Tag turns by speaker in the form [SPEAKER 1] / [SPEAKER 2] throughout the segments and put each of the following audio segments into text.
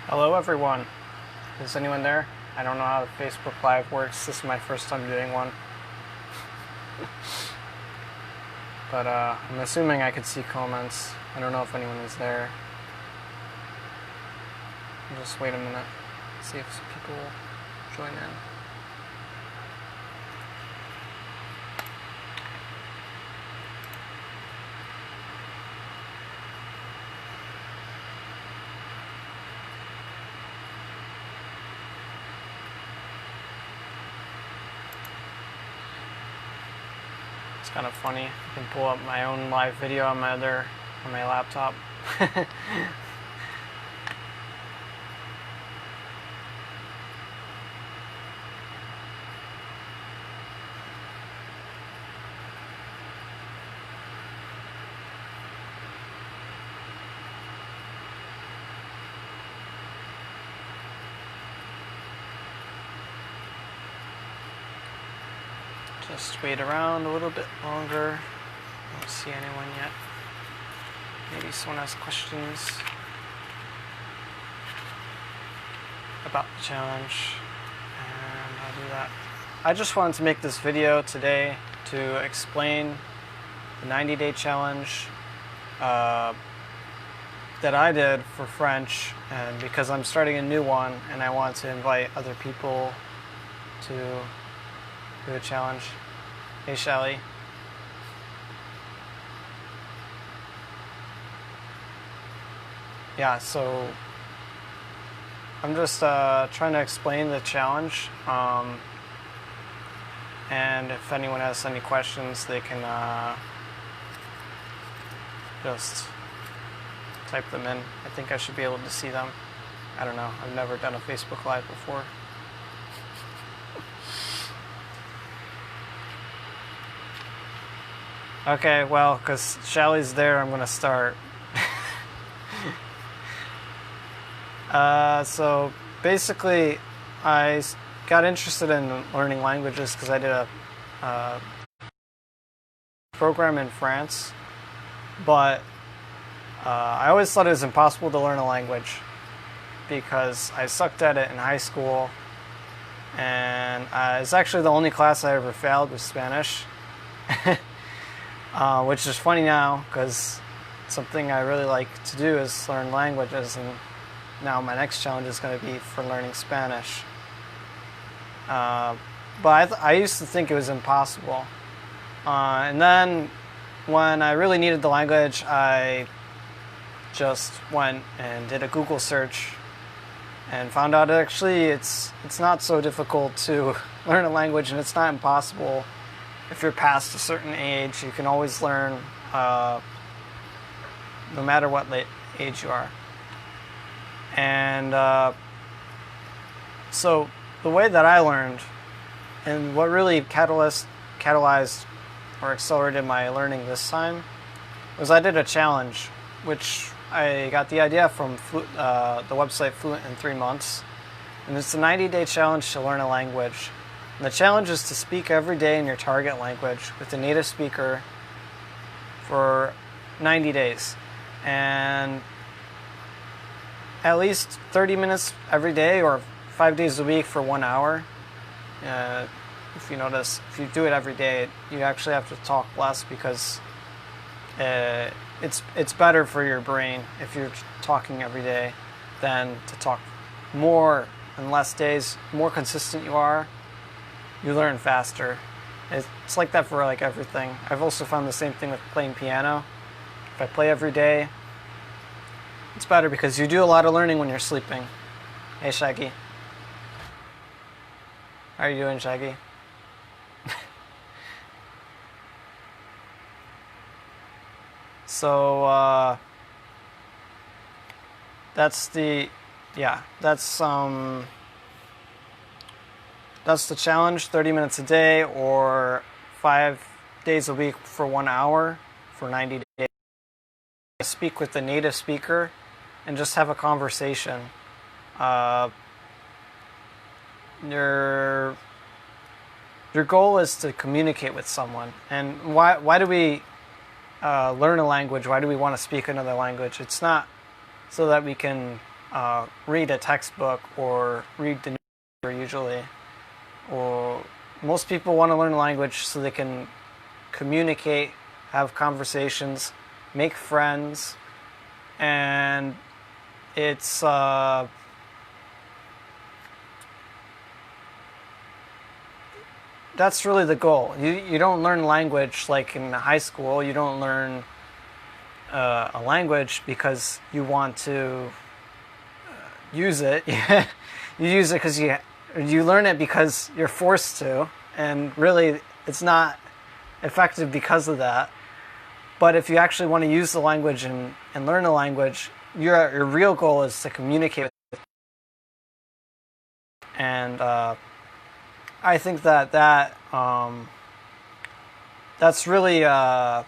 [SPEAKER 1] Hello everyone. Is anyone there? I don't know how the Facebook Live works. This is my first time doing one. But I'm assuming I could see comments. I don't know if anyone is there. I'll just wait a minute. See if people join in. It's kind of funny. I can pull up my own live video on my laptop. Just wait around a little bit longer. I don't see anyone yet. Maybe someone has questions about the challenge, and I'll do that. I just wanted to make this video today to explain the 90-day challenge that I did for French, and because I'm starting a new one and I want to invite other people to do a challenge. Hey, Shelly. Yeah, so I'm just trying to explain the challenge, and if anyone has any questions, they can just type them in. I think I should be able to see them. I don't know. I've never done a Facebook Live before. Okay, well, because Shelly's there, I'm going to start. So basically, I got interested in learning languages because I did a program in France, but I always thought it was impossible to learn a language because I sucked at it in high school, and it's actually the only class I ever failed was Spanish. Which is funny now because something I really like to do is learn languages, and now my next challenge is going to be for learning Spanish. But I used to think it was impossible. And then when I really needed the language, I just went and did a Google search and found out actually it's not so difficult to learn a language, and it's not impossible. If you're past a certain age, you can always learn no matter what age you are. And so the way that I learned, and what really catalyzed or accelerated my learning this time, was I did a challenge, which I got the idea from the website Fluent in 3 months. And it's a 90-day challenge to learn a language. And the challenge is to speak every day in your target language with a native speaker for 90 days. And at least 30 minutes every day, or 5 days a week for 1 hour. If you notice, if you do it every day, you actually have to talk less because it's better for your brain if you're talking every day than to talk more and less days. The more consistent you are, you learn faster. It's like that for like everything. I've also found the same thing with playing piano. If I play every day, it's better because you do a lot of learning when you're sleeping. Hey, Shaggy. How are you doing, Shaggy? So, that's the challenge, 30 minutes a day or 5 days a week for 1 hour for 90 days. Speak with the native speaker and just have a conversation. Your goal is to communicate with someone. And why do we learn a language? Why do we want to speak another language? It's not so that we can read a textbook or read the newspaper usually. Or most people want to learn a language so they can communicate, have conversations, make friends, and it's that's really the goal. You don't learn language like in high school. You don't learn a language because you want to use it. You use it because you learn it because you're forced to, and really it's not effective because of that. But if you actually want to use the language and learn a language, your real goal is to communicate with it. And I think that's really the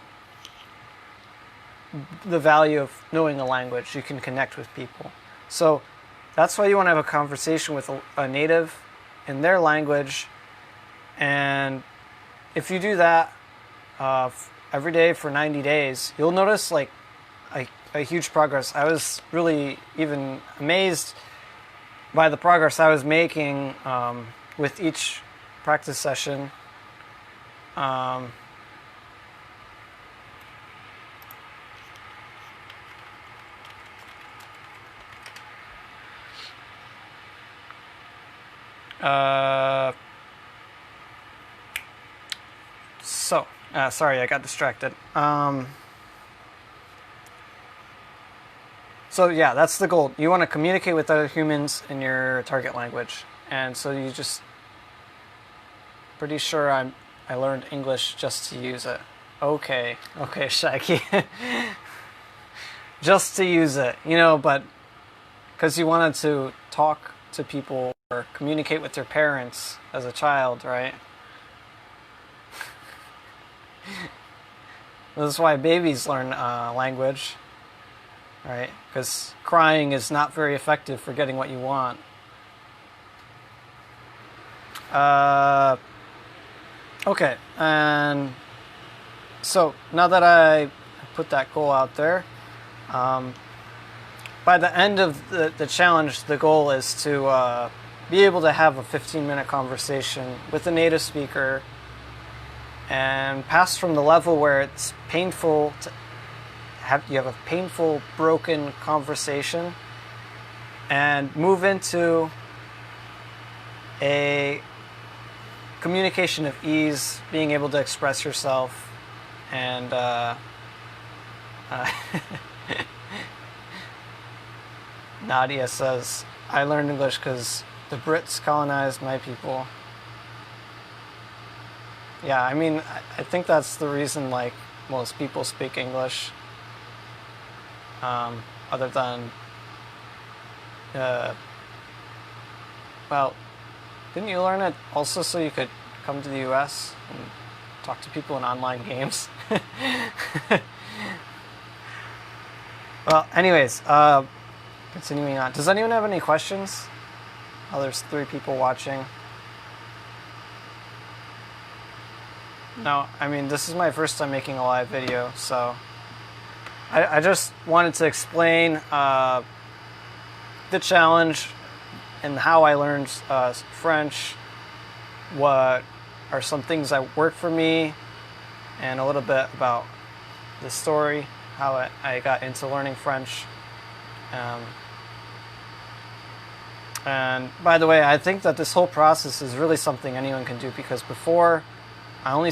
[SPEAKER 1] value of knowing a language. You can connect with people. So that's why you want to have a conversation with a native in their language. And if you do that every day for 90 days, you'll notice like a huge progress. I was really even amazed by the progress I was making with each practice session. Sorry, I got distracted. So yeah, that's the goal. You want to communicate with other humans in your target language. And so you just, pretty sure I learned English just to use it. Okay, Shaggy. Just to use it, but because you wanted to talk to people or communicate with your parents as a child, right? This is why babies learn language, right? Because crying is not very effective for getting what you want. Okay, and so now that I put that goal out there, by the end of the challenge, the goal is to be able to have a 15-minute conversation with a native speaker and pass from the level where it's painful to you have a painful, broken conversation and move into a communication of ease, being able to express yourself, and Nadia says, I learned English because the Brits colonized my people. Yeah, I mean, I think that's the reason, like, most people speak English. Other than, well, didn't you learn it also so you could come to the US and talk to people in online games? Well, anyways, continuing on. Does anyone have any questions? Oh, there's 3 people watching. No, I mean, this is my first time making a live video, so I just wanted to explain the challenge and how I learned French, what are some things that work for me, and a little bit about the story, how I got into learning French. And by the way, I think that this whole process is really something anyone can do, because before I only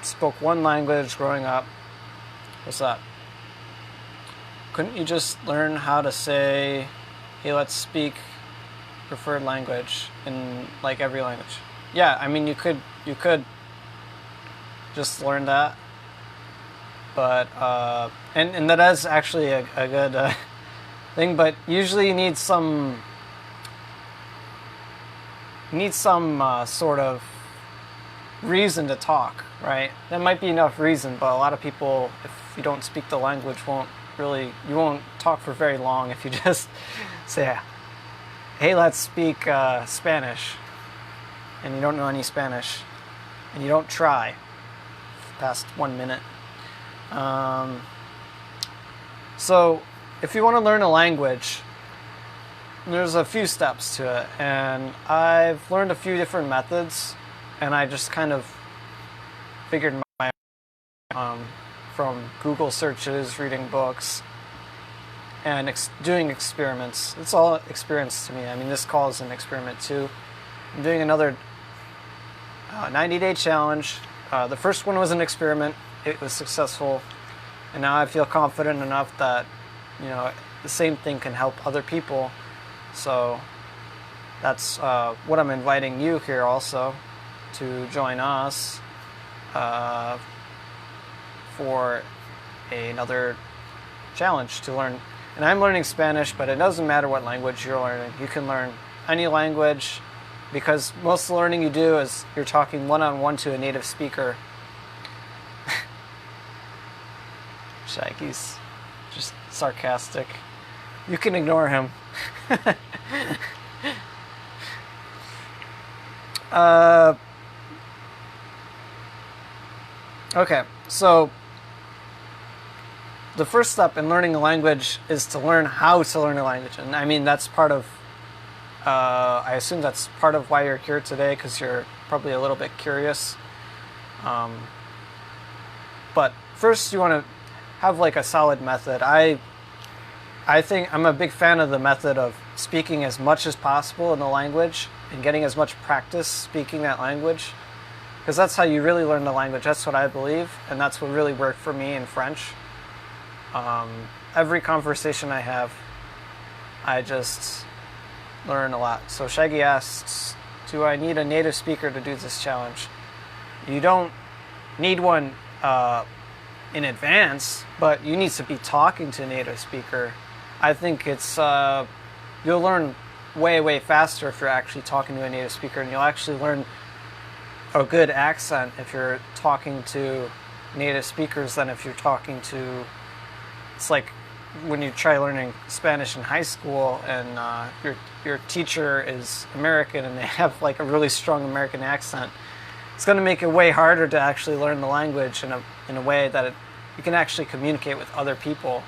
[SPEAKER 1] spoke one language growing up. What's that? Couldn't you just learn how to say, hey, let's speak preferred language in like every language? Yeah, I mean, you could just learn that. But, and that is actually a good thing, but usually you need some sort of reason to talk, right? That might be enough reason, but a lot of people, if you don't speak the language, you won't talk for very long if you just say, hey, let's speak Spanish, and you don't know any Spanish, and you don't try past 1 minute. So if you want to learn a language, there's a few steps to it, and I've learned a few different methods, and I just kind of figured my from Google searches, reading books, and doing experiments. It's all experience to me. I mean, this call is an experiment too. I'm doing another 90-day challenge. The first one was an experiment. It was successful, and now I feel confident enough that, you know, the same thing can help other people. So that's what I'm inviting you here also to join us for another challenge to learn. And I'm learning Spanish, but it doesn't matter what language you're learning. You can learn any language, because most of the learning you do is you're talking one-on-one to a native speaker. Shaggy's just sarcastic. You can ignore him. Okay, so the first step in learning a language is to learn how to learn a language. And I mean, that's part of, I assume that's part of why you're here today, because you're probably a little bit curious. But first you want to have like a solid method. I think I'm a big fan of the method of speaking as much as possible in the language and getting as much practice speaking that language, because that's how you really learn the language. That's what I believe, and that's what really worked for me in French. Every conversation I have, I just learn a lot. So Shaggy asks, do I need a native speaker to do this challenge? You don't need one in advance, but you need to be talking to a native speaker. I think it's you'll learn way faster if you're actually talking to a native speaker, and you'll actually learn a good accent if you're talking to native speakers than if you're talking to, it's like when you try learning Spanish in high school and your teacher is American and they have like a really strong American accent. It's going to make it way harder to actually learn the language in a way that you can actually communicate with other people.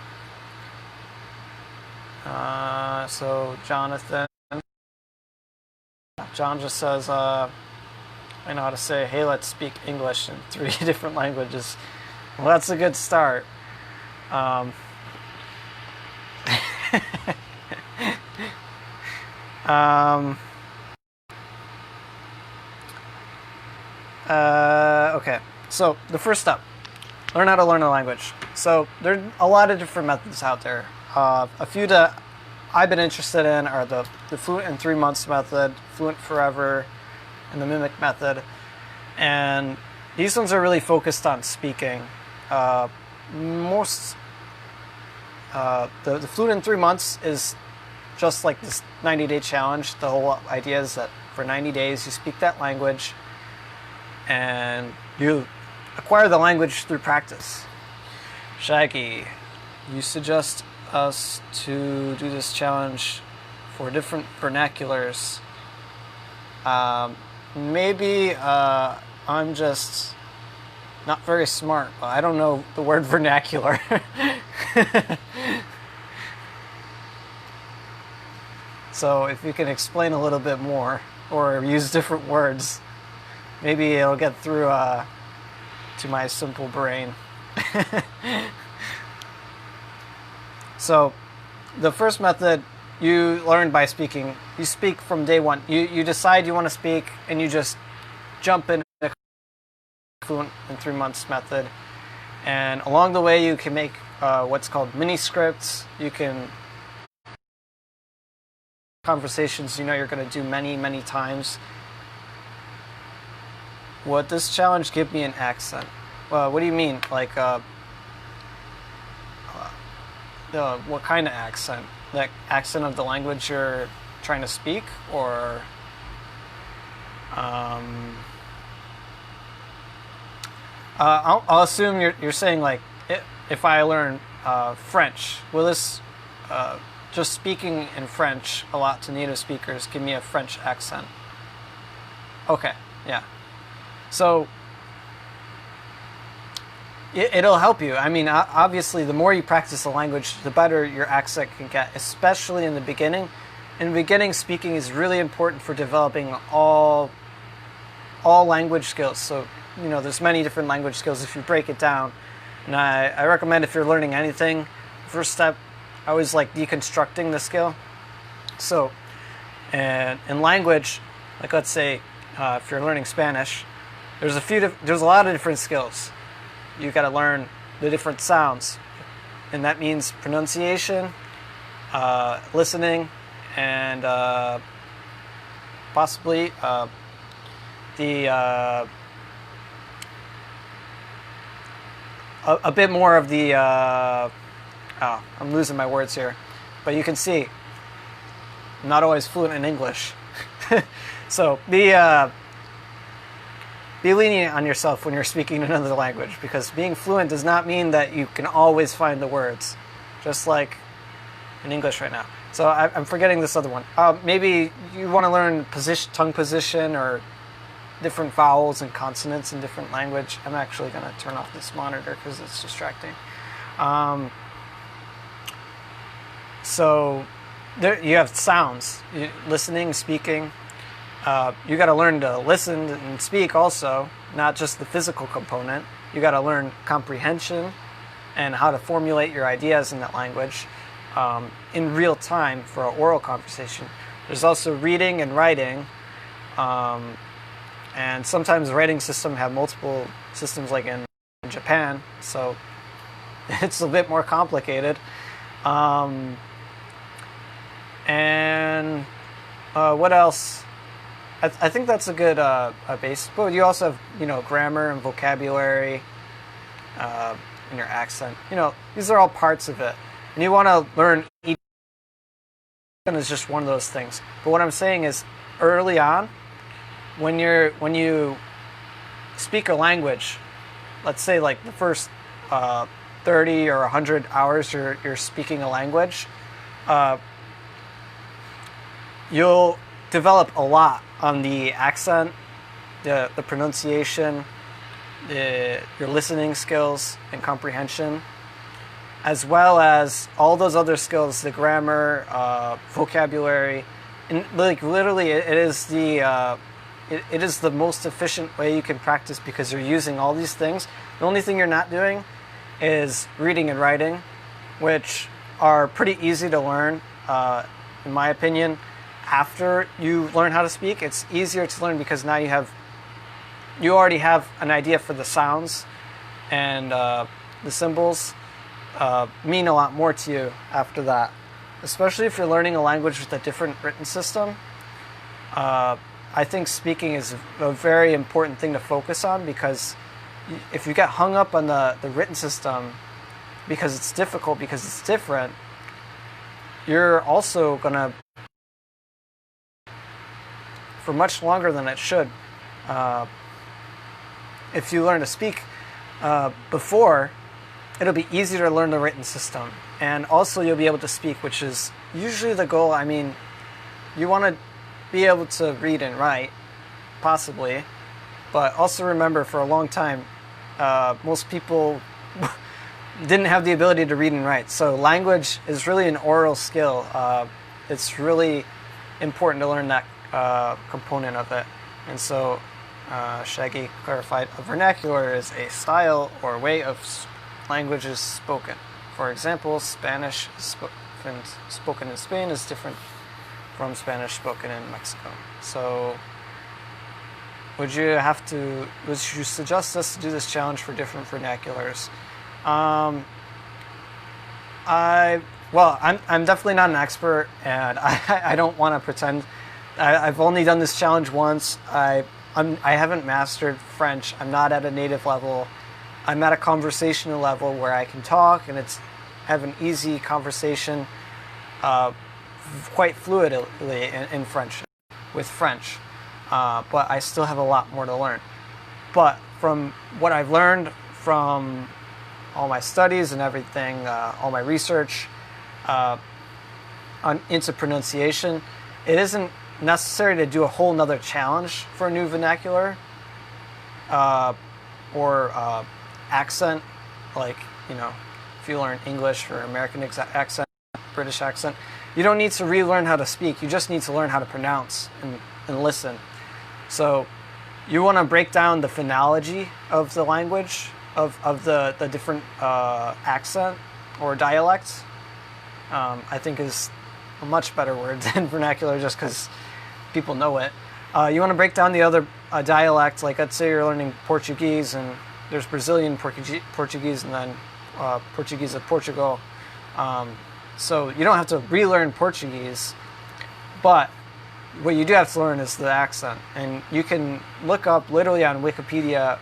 [SPEAKER 1] So Jonathan, John just says, I know how to say, hey, let's speak English in 3 different languages. Well, that's a good start. Okay, so the first step, learn how to learn a language. So there are a lot of different methods out there. A few that I've been interested in are the Fluent in 3 months method, Fluent Forever, and the Mimic method. And these ones are really focused on speaking. The Fluent in 3 months is just like this 90-day challenge. The whole idea is that for 90 days you speak that language and you acquire the language through practice. Shaggy, you suggest us to do this challenge for different vernaculars. Maybe I'm just not very smart. I don't know the word vernacular. So if you can explain a little bit more or use different words, maybe it'll get through to my simple brain. So the first method, you learn by speaking. You speak from day one. You decide you want to speak and you just jump in the Fluent in 3 months method. And along the way you can make what's called mini scripts. You can conversations you know you're going to do many times. Would this challenge give me an accent? Well, what do you mean? Like what kind of accent? The accent of the language you're trying to speak, or I'll assume you're saying like if I learn French, will this just speaking in French a lot to native speakers give me a French accent? Okay, yeah. So it'll help you. I mean, obviously, the more you practice the language, the better your accent can get, especially in the beginning. in the beginning, speaking is really important for developing all language skills. So, there's many different language skills if you break it down. And I recommend, if you're learning anything, first step, I always like deconstructing the skill. So, in language, like let's say, if you're learning Spanish, there's a lot of different skills. You got to learn the different sounds, and that means pronunciation, listening, and possibly a bit more of the. I'm losing my words here, but you can see I'm not always fluent in English. So be lenient on yourself when you're speaking another language, because being fluent does not mean that you can always find the words, just like in English right now. So I'm forgetting this other one. Maybe you want to learn tongue position, or different vowels and consonants in different language. I'm actually going to turn off this monitor because it's distracting. So there you have sounds, listening, speaking. You got to learn to listen and speak also, not just the physical component. You got to learn comprehension and how to formulate your ideas in that language in real time for an oral conversation. There's also reading and writing, and sometimes the writing system have multiple systems, like in Japan, so it's a bit more complicated. And what else? I think that's a good base. But you also have grammar and vocabulary, and your accent. These are all parts of it, and you want to learn each one is just one of those things. But what I'm saying is, early on, when you speak a language, let's say like the first 30 or 100 hours you're speaking a language, you'll develop a lot on the accent, the pronunciation, your listening skills and comprehension, as well as all those other skills, the grammar, vocabulary, and like literally it is the most efficient way you can practice, because you're using all these things. The only thing you're not doing is reading and writing, which are pretty easy to learn, in my opinion. After you learn how to speak, it's easier to learn because now you already have an idea for the sounds, and the symbols mean a lot more to you after that. Especially if you're learning a language with a different written system, I think speaking is a very important thing to focus on, because if you get hung up on the written system because it's difficult, because it's different, you're also going to, for much longer than it should, if you learn to speak before, it'll be easier to learn the written system. And also you'll be able to speak, which is usually the goal. I mean, you want to be able to read and write, possibly, but also remember, for a long time, most people didn't have the ability to read and write. So language is really an oral skill. It's really important to learn that component of it. And so Shaggy clarified, a vernacular is a style or way of languages spoken. For example, Spanish spoken in Spain is different from Spanish spoken in Mexico. So would you suggest us to do this challenge for different vernaculars? I'm definitely not an expert, and I don't want to pretend. I've only done this challenge once. I haven't mastered French. I'm not at a native level. I'm at a conversational level where I can talk and have an easy conversation, quite fluidly in French, with French. But I still have a lot more to learn. But from what I've learned from all my studies and everything, all my research into pronunciation, it isn't necessary to do a whole nother challenge for a new vernacular or accent, like, if you learn English for American accent, British accent. you don't need to relearn how to speak. You just need to learn how to pronounce and listen. So you want to break down the phonology of the language, of the different accent or dialects. I think is a much better word than vernacular, just because people know it. You want to break down the other dialects, like let's say you're learning Portuguese, and there's Brazilian Portuguese, and then Portuguese of Portugal. So you don't have to relearn Portuguese, but what you do have to learn is the accent. And you can look up literally on Wikipedia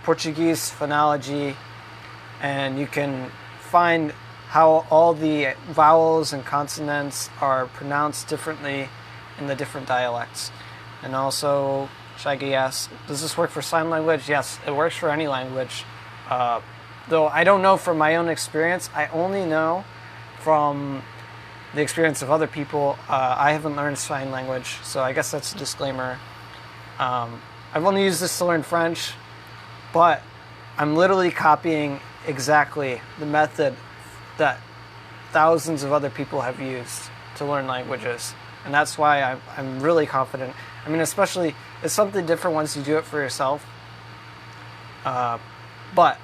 [SPEAKER 1] Portuguese phonology, and you can find how all the vowels and consonants are pronounced differently in the different dialects. And also, Shaggy asks, does this work for sign language? Yes, it works for any language. Though I don't know from my own experience. I only know from the experience of other people. I haven't learned sign language, so I guess that's a disclaimer. I've only used this to learn French, but I'm literally copying exactly the method that thousands of other people have used to learn languages. And that's why I'm really confident. I mean, especially, it's something different once you do it for yourself. But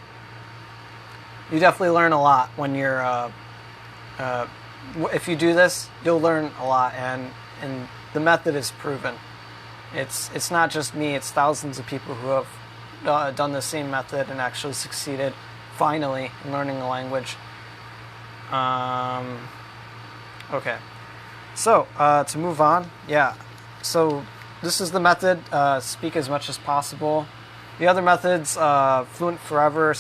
[SPEAKER 1] you definitely learn a lot when you're, if you do this, you'll learn a lot, and the method is proven. It's not just me, it's thousands of people who have done the same method and actually succeeded, finally, in learning a language. Okay. So, to move on, so this is the method, speak as much as possible. The other methods, Fluent Forever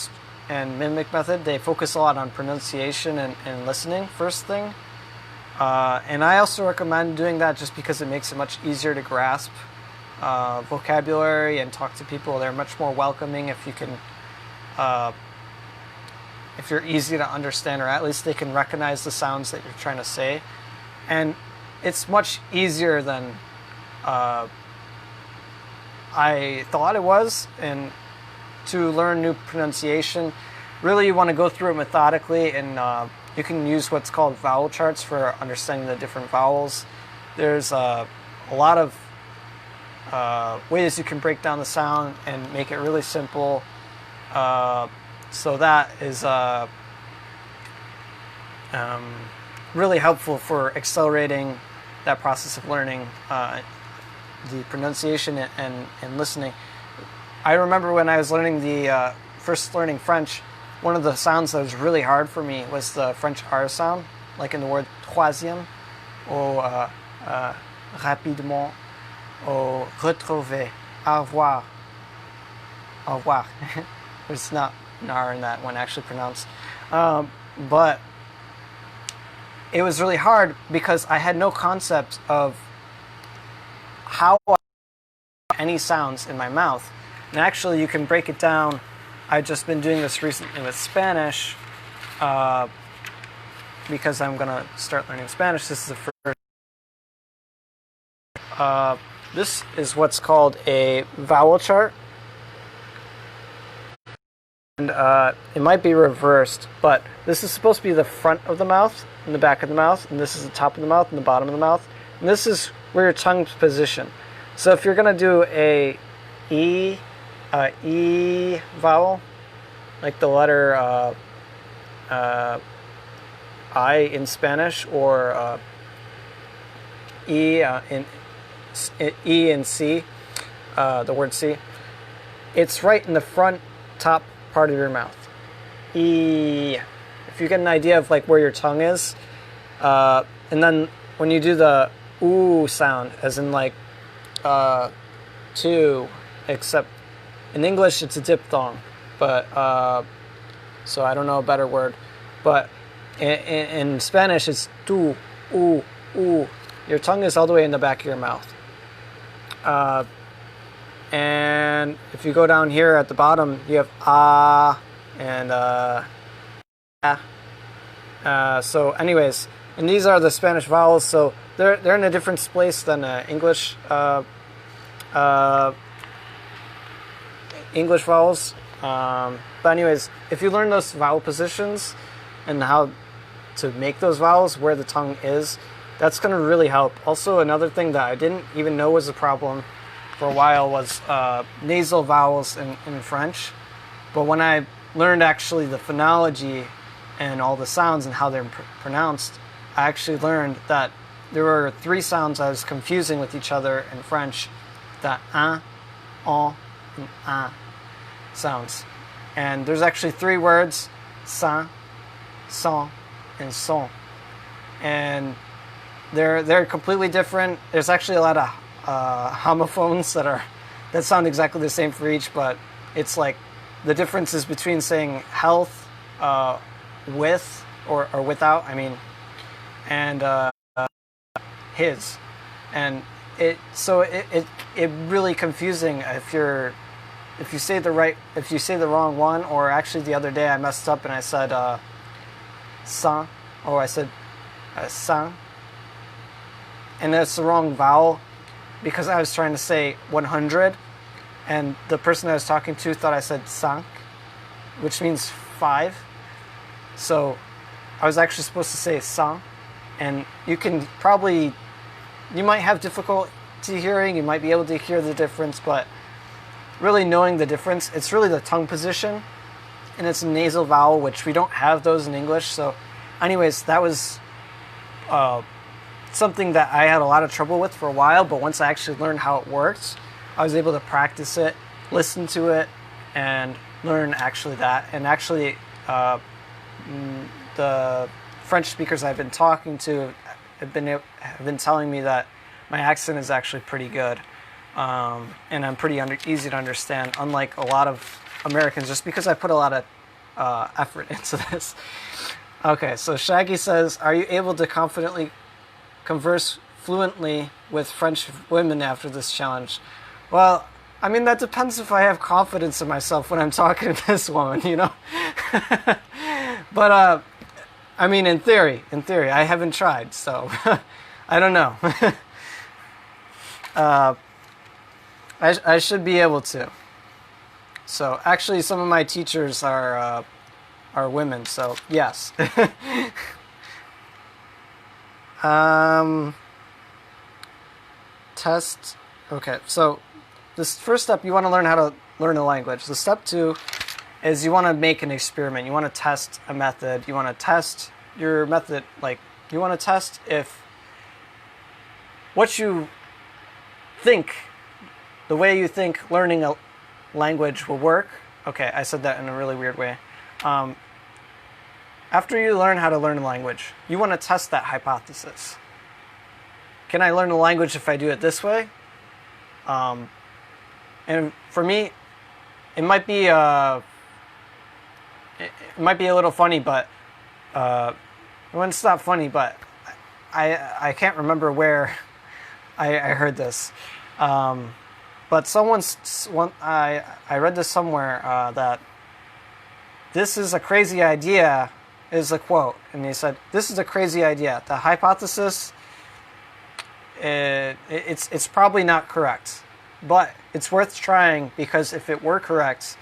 [SPEAKER 1] and Mimic method, they focus a lot on pronunciation and listening, first thing. And I also recommend doing that just because it makes it much easier to grasp vocabulary and talk to people. They're much more welcoming if you can, if you're easy to understand, or at least they can recognize the sounds that you're trying to say. And it's much easier than I thought it was. And to learn new pronunciation, really you want to go through it methodically, and you can use what's called vowel charts for understanding the different vowels. There's a lot of ways you can break down the sound and make it really simple. So that is really helpful for accelerating that process of learning the pronunciation and listening. I remember when I was learning first learning French, one of the sounds that was really hard for me was the French R sound, like in the word troisième, or rapidement, or retrouver, au revoir, au revoir. There's not an R in that one actually pronounced. But it was really hard because I had no concept of how any sounds in my mouth. And actually, you can break it down. I've just been doing this recently with Spanish because I'm going to start learning Spanish. This is the first. This is what's called a vowel chart. And it might be reversed, but this is supposed to be the front of the mouth and the back of the mouth, and this is the top of the mouth and the bottom of the mouth. And this is where your tongue's positioned. So if you're going to do a E vowel, like the letter I in Spanish, or E in C, the word C, it's right in the front top part of your mouth. E. If you get an idea of like where your tongue is, and then when you do the oo sound, as in like two, except in English it's a diphthong, but so I don't know a better word, but in Spanish it's tu, oo, oo. Your tongue is all the way in the back of your mouth. And if you go down here at the bottom, you have ah and ah. So anyways, and these are the Spanish vowels, so they're in a different place than English English vowels. But anyways, if you learn those vowel positions and how to make those vowels where the tongue is, that's going to really help. Also, another thing that I didn't even know was a problem for a while was nasal vowels in French. But when I learned actually the phonology and all the sounds and how they're pronounced, I actually learned that there were 3 sounds I was confusing with each other in French, the un, and sounds. And there's actually 3 words, sin, son, and son. And they're completely different. There's actually a lot of homophones that sound exactly the same for each, but it's like the difference is between saying health, with, or without, I mean, and his. And it's really confusing if you say the wrong one. Or actually the other day I messed up and I said san, or I said san, and that's the wrong vowel because I was trying to say 100, and the person I was talking to thought I said cinq, which means 5. So I was actually supposed to say cent, and you might have difficulty hearing, you might be able to hear the difference, but really knowing the difference, it's really the tongue position, and it's a nasal vowel, which we don't have those in English. So anyways, that was something that I had a lot of trouble with for a while, but once I actually learned how it works, I was able to practice it, listen to it, and learn actually that. And actually, the French speakers I've been talking to have been telling me that my accent is actually pretty good, and I'm pretty easy to understand, unlike a lot of Americans, just because I put a lot of effort into this. Okay, so Shaggy says, are you able to confidently converse fluently with French women after this challenge? Well, I mean, that depends if I have confidence in myself when I'm talking to this woman, you know? But, I mean, in theory, I haven't tried, so I don't know. I should be able to. So, actually, some of my teachers are women, so yes. Test. Okay, so this first step, you want to learn how to learn a language. The step 2 is you want to make an experiment. You want to test a method. You want to test your method, like you want to test if what you think, the way you think learning a language will work. Okay, I said that in a really weird way. After you learn how to learn a language, you want to test that hypothesis. Can I learn a language if I do it this way? And for me, it might be a little funny, but well, it's not funny, but I can't remember where I heard this. But I read this somewhere that this is a crazy idea is a quote, and he said, this is a crazy idea. The hypothesis, it's probably not correct, but it's worth trying, because if it were correct,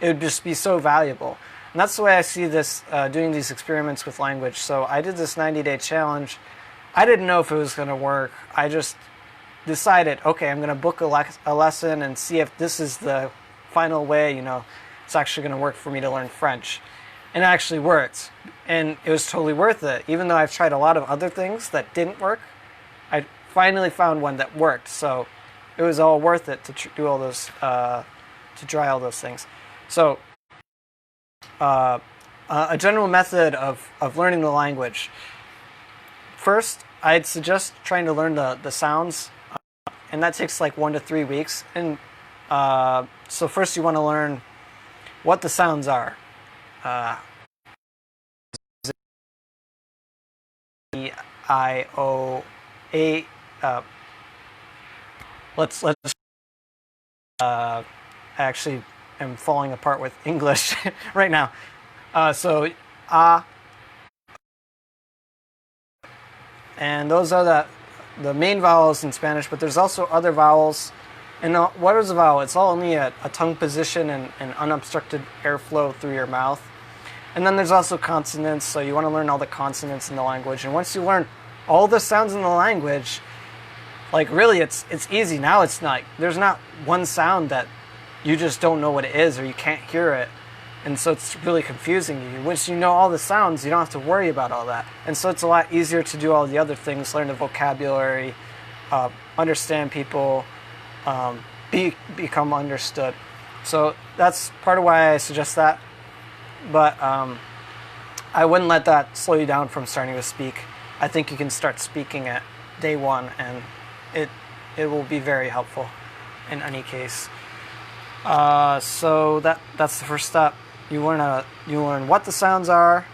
[SPEAKER 1] it would just be so valuable. And that's the way I see this, doing these experiments with language. So I did this 90-day challenge. I didn't know if it was going to work. I just decided, okay, I'm going to book a lesson and see if this is the final way, it's actually going to work for me to learn French. And it actually worked. And it was totally worth it. Even though I've tried a lot of other things that didn't work, I finally found one that worked. So it was all worth it to do all those, to try all those things. So a general method of learning the language. First, I'd suggest trying to learn the sounds, and that takes like 1 to 3 weeks. And so first you want to learn what the sounds are. E, I, O, A. Let's. I actually am falling apart with English right now. So and those are the main vowels in Spanish, but there's also other vowels. And what is a vowel? It's all only a tongue position and unobstructed airflow through your mouth. And then there's also consonants, so you want to learn all the consonants in the language. And once you learn all the sounds in the language, like really it's easy. Now it's not, there's not one sound that you just don't know what it is or you can't hear it. And so it's really confusing you. Once you know all the sounds, you don't have to worry about all that. And so it's a lot easier to do all the other things, learn the vocabulary, understand people, become understood. So that's part of why I suggest that. But I wouldn't let that slow you down from starting to speak. I think you can start speaking at day one, and it will be very helpful in any case. So that's the first step. You learn what the sounds are,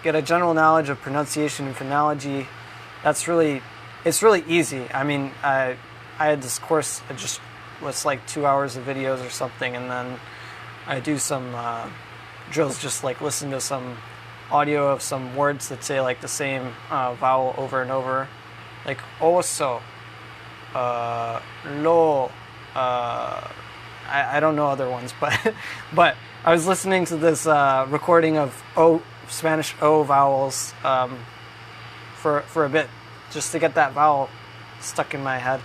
[SPEAKER 1] get a general knowledge of pronunciation and phonology. It's really easy. I mean, I had this course that just was like 2 hours of videos or something, and then I do some drills, just like listen to some audio of some words that say like the same vowel over and over, like oso, lo. I don't know other ones, but I was listening to this recording of Spanish O vowels for a bit, just to get that vowel stuck in my head.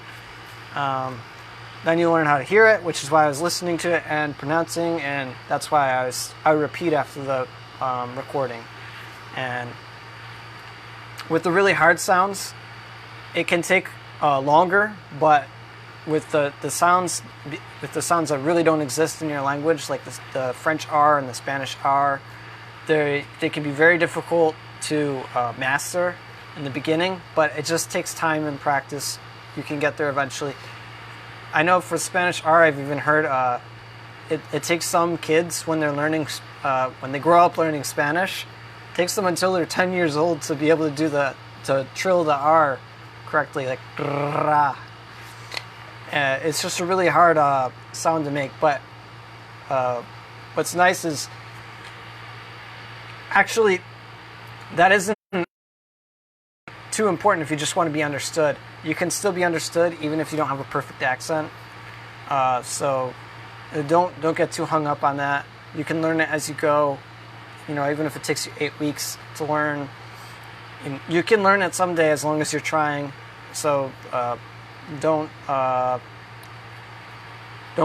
[SPEAKER 1] Then you learn how to hear it, which is why I was listening to it and pronouncing, and that's why I repeat after the recording. And with the really hard sounds, it can take longer, but with the sounds that really don't exist in your language, like the French R and the Spanish R, they can be very difficult to master in the beginning, but it just takes time and practice. You can get there eventually. I know for Spanish R, I've even heard it takes some kids when they're learning, when they grow up learning Spanish, it takes them until they're 10 years old to be able to to trill the R correctly, like ra. It's just a really hard sound to make, but what's nice is actually that isn't too important if you just want to be understood. You can still be understood even if you don't have a perfect accent. So don't get too hung up on that. You can learn it as you go. You know, even if it takes you 8 weeks to learn, you can learn it someday as long as you're trying. So don't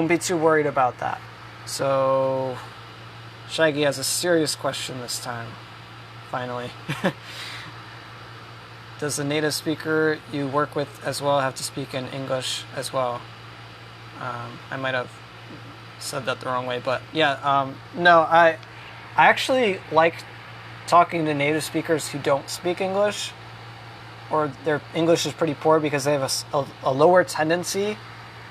[SPEAKER 1] be too worried about that. So Shaggy has a serious question this time, finally. Does the native speaker you work with as well have to speak in English as well? I might have said that the wrong way, but yeah, no, I actually like talking to native speakers who don't speak English, or their English is pretty poor, because they have a lower tendency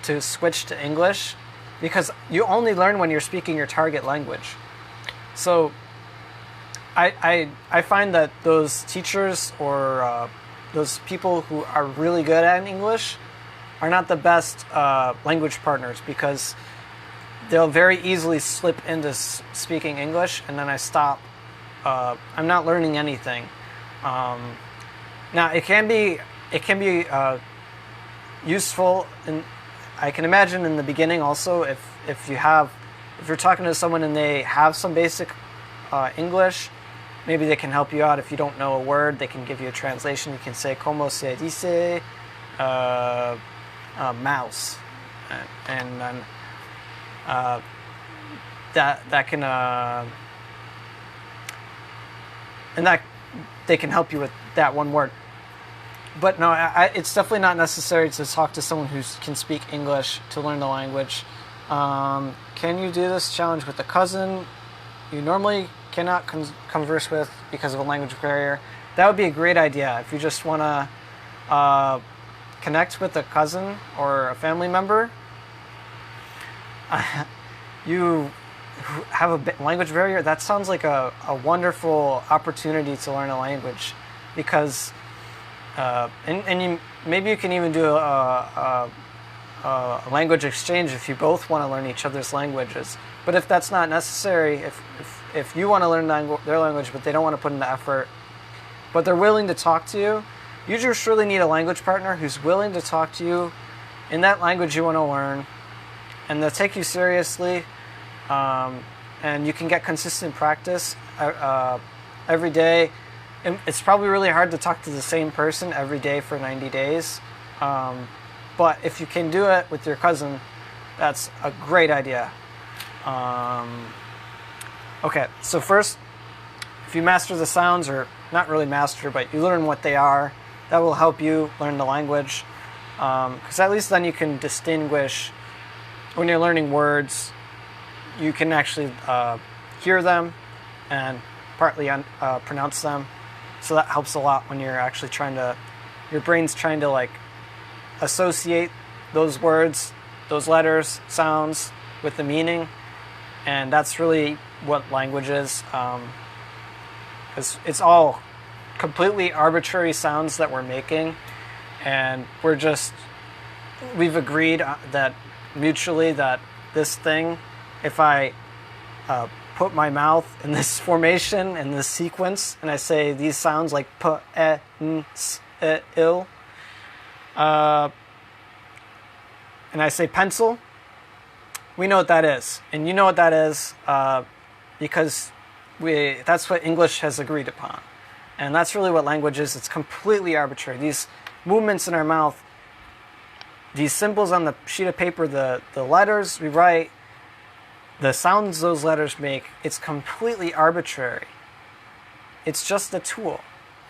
[SPEAKER 1] to switch to English, because you only learn when you're speaking your target language. So I find that those teachers or those people who are really good at English are not the best language partners, because they'll very easily slip into speaking English, and then I stop. I'm not learning anything. Now it can be useful, and I can imagine in the beginning also, if you're talking to someone and they have some basic English, maybe they can help you out. If you don't know a word, they can give you a translation. You can say "Como se dice mouse," and then that can and that they can help you with that one word. But no, it's definitely not necessary to talk to someone who can speak English to learn the language. Can you do this challenge with a cousin you normally cannot converse with because of a language barrier? That would be a great idea. If you just want to connect with a cousin or a family member, you have a language barrier, that sounds like a wonderful opportunity to learn a language, because maybe you can even do a language exchange if you both want to learn each other's languages. But if that's not necessary, if you want to learn their language but they don't want to put in the effort, but they're willing to talk to you, you just really need a language partner who's willing to talk to you in that language you want to learn, and they'll take you seriously, and you can get consistent practice, every day. It's probably really hard to talk to the same person every day for 90 days. But if you can do it with your cousin, that's a great idea. Okay, so first, if you master the sounds, or not really master, but you learn what they are, that will help you learn the language. Because at least then you can distinguish, when you're learning words, you can actually hear them and partly pronounce them. So that helps a lot when you're actually your brain's trying to like associate those words, those letters, sounds with the meaning. And that's really what language is. Because it's all completely arbitrary sounds that we're making. And we've agreed that mutually that this thing, if I put my mouth in this formation, in this sequence, and I say these sounds like p, e, n, s, e, il, and I say pencil, we know what that is. And you know what that is because that's what English has agreed upon. And that's really what language is. It's completely arbitrary. These movements in our mouth, these symbols on the sheet of paper, the letters we write, the sounds those letters make, it's completely arbitrary. It's just a tool.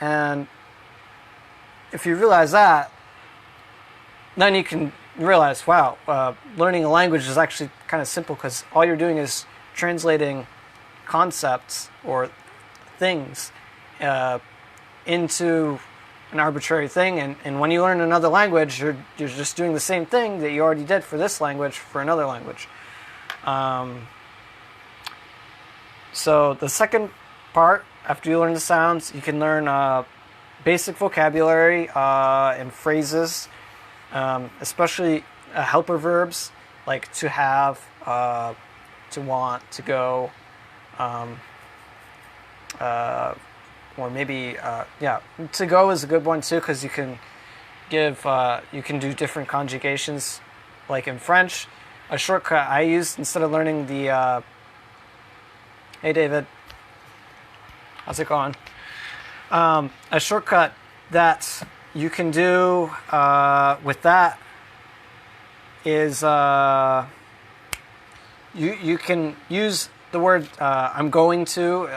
[SPEAKER 1] And if you realize that, then you can realize, wow, learning a language is actually kind of simple, because all you're doing is translating concepts or things into an arbitrary thing. And when you learn another language, you're just doing the same thing that you already did for this language for another language. So the second part, after you learn the sounds, you can learn basic vocabulary and phrases, especially helper verbs like to have, to want, to go, or maybe, to go is a good one too, because you can you can do different conjugations. Like in French, a shortcut I used instead of learning the, hey David, how's it going? A shortcut that you can do with that is you can use the word I'm going to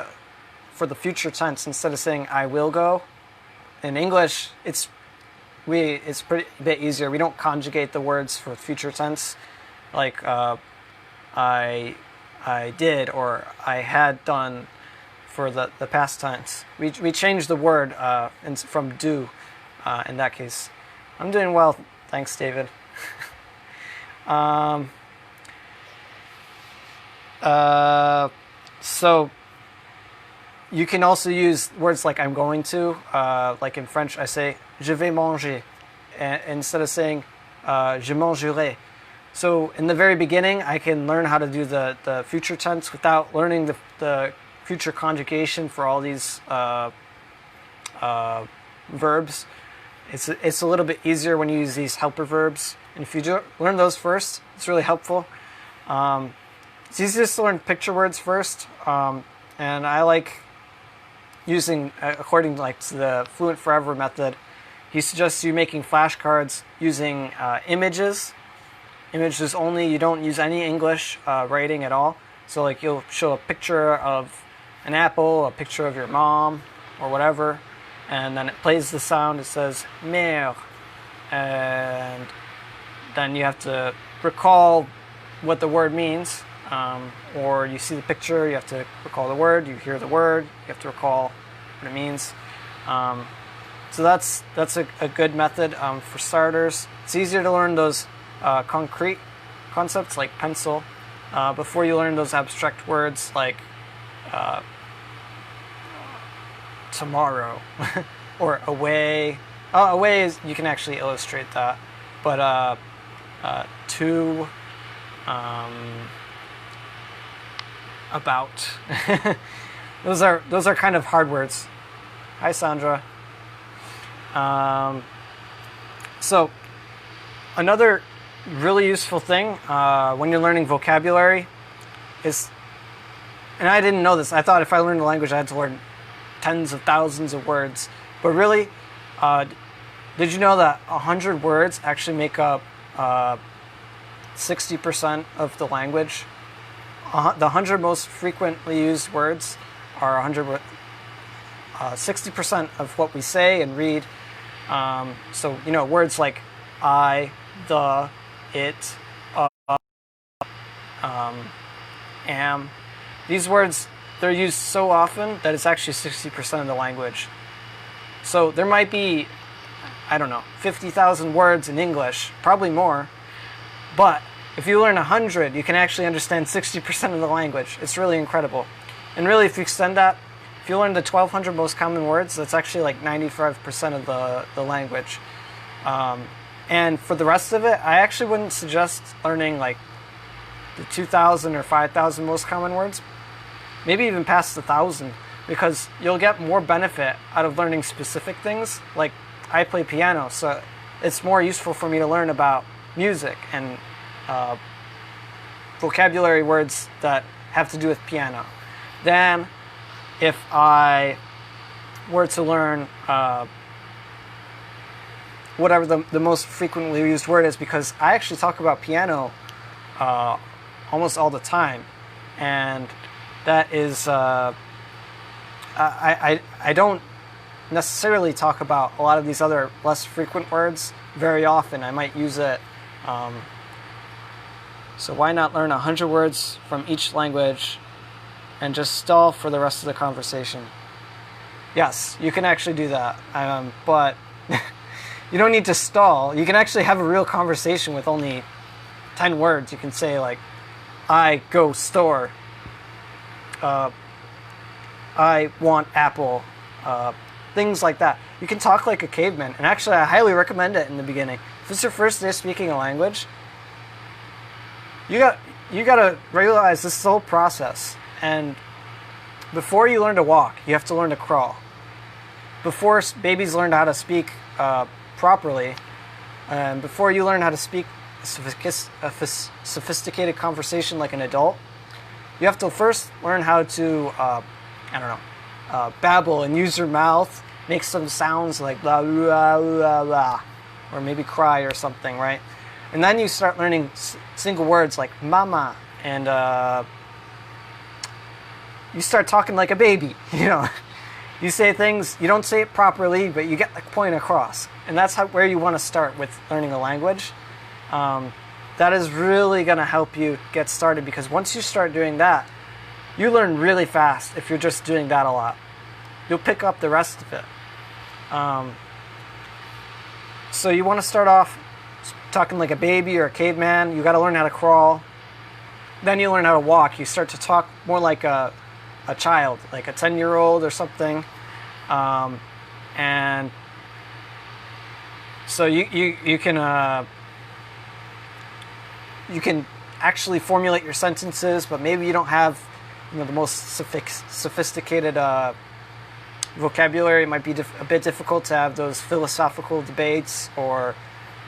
[SPEAKER 1] for the future tense instead of saying I will go. In English, it's pretty a bit easier. We don't conjugate the words for future tense like I did or I had done for the past tense. We change the word from do in that case. I'm doing well, thanks, David. So you can also use words like I'm going to, like in French I say je vais manger instead of saying je mangerai. So in the very beginning I can learn how to do the future tense without learning the future conjugation for all these verbs. It's a little bit easier when you use these helper verbs, and if you learn those first, it's really helpful. It's easiest to learn picture words first, and I like using, according to the Fluent Forever method, he suggests you making flashcards using images. Images only. You don't use any English writing at all. So like you'll show a picture of an apple, a picture of your mom, or whatever, and then it plays the sound. It says mère, and then you have to recall what the word means, or you see the picture, you have to recall the word. You hear the word, you have to recall what it means. So that's a good method for starters. It's easier to learn those concrete concepts like pencil before you learn those abstract words like tomorrow or away. Away is, you can actually illustrate that, but to, about. those are kind of hard words. Hi, Sandra. So another really useful thing when you're learning vocabulary is and I didn't know this. I thought if I learned a language, I had to learn tens of thousands of words. But really, did you know that 100 words actually make up 60% of the language? The 100 most frequently used words are 60% of what we say and read. So, words like I, the, it, am. These words, they're used so often that it's actually 60% of the language. So there might be, 50,000 words in English, probably more. But if you learn 100, you can actually understand 60% of the language. It's really incredible. And really, if you extend that, if you learn the 1,200 most common words, that's actually like 95% of the language. And for the rest of it, I actually wouldn't suggest learning like the 2,000 or 5,000 most common words, maybe even past 1,000, because you'll get more benefit out of learning specific things. Like I play piano, so it's more useful for me to learn about music and vocabulary words that have to do with piano than if I were to learn whatever the most frequently used word is, because I actually talk about piano almost all the time, and that is I don't necessarily talk about a lot of these other less frequent words very often. I might use it. So why not learn 100 words from each language and just stall for the rest of the conversation? Yes, you can actually do that, but you don't need to stall. You can actually have a real conversation with only 10 words. You can say like, I go store, I want apple, things like that. You can talk like a caveman, and actually I highly recommend it in the beginning. If it's your first day speaking a language, you gotta realize this whole process. And before you learn to walk, you have to learn to crawl. Before babies learn how to speak properly, and before you learn how to speak a sophisticated conversation like an adult, you have to first learn how to, babble and use your mouth, make some sounds like blah, blah, blah, blah, or maybe cry or something, right? And then you start learning single words like mama, and you start talking like a baby, You say things, you don't say it properly, but you get the point across. And that's where you want to start with learning a language. That is really going to help you get started, because once you start doing that, you learn really fast if you're just doing that a lot. You'll pick up the rest of it. So you want to start off talking like a baby or a caveman. You got to learn how to crawl. Then you learn how to walk. You start to talk more like a child, like a 10-year-old or something. And so you can actually formulate your sentences, but maybe you don't have the most sophisticated vocabulary. It might be a bit difficult to have those philosophical debates or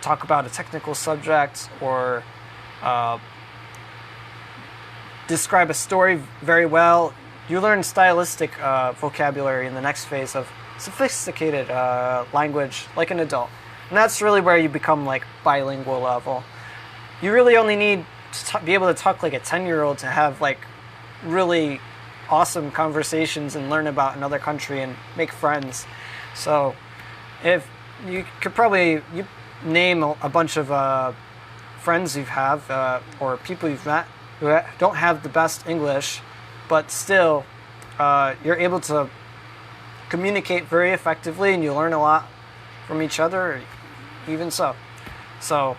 [SPEAKER 1] talk about a technical subject or describe a story very well. You learn stylistic vocabulary in the next phase of sophisticated language like an adult. And that's really where you become like bilingual level. You really only need to be able to talk like a 10-year-old to have like really awesome conversations and learn about another country and make friends. So if you could probably name a bunch of friends you have or people you've met who don't have the best English, but still you're able to communicate very effectively, and you learn a lot from each other, even so. So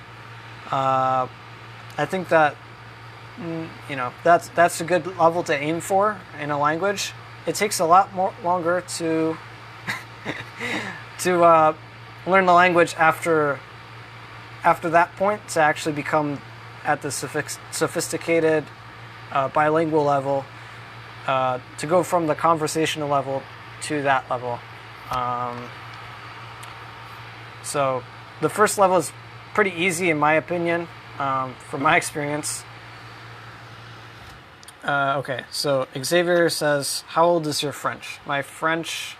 [SPEAKER 1] I think that that's a good level to aim for in a language. It takes a lot more longer to learn the language after that point, to actually become at the sophisticated bilingual level, to go from the conversational level to that level. So the first level is pretty easy in my opinion, from my experience. Okay, so Xavier says, how old is your French? My French...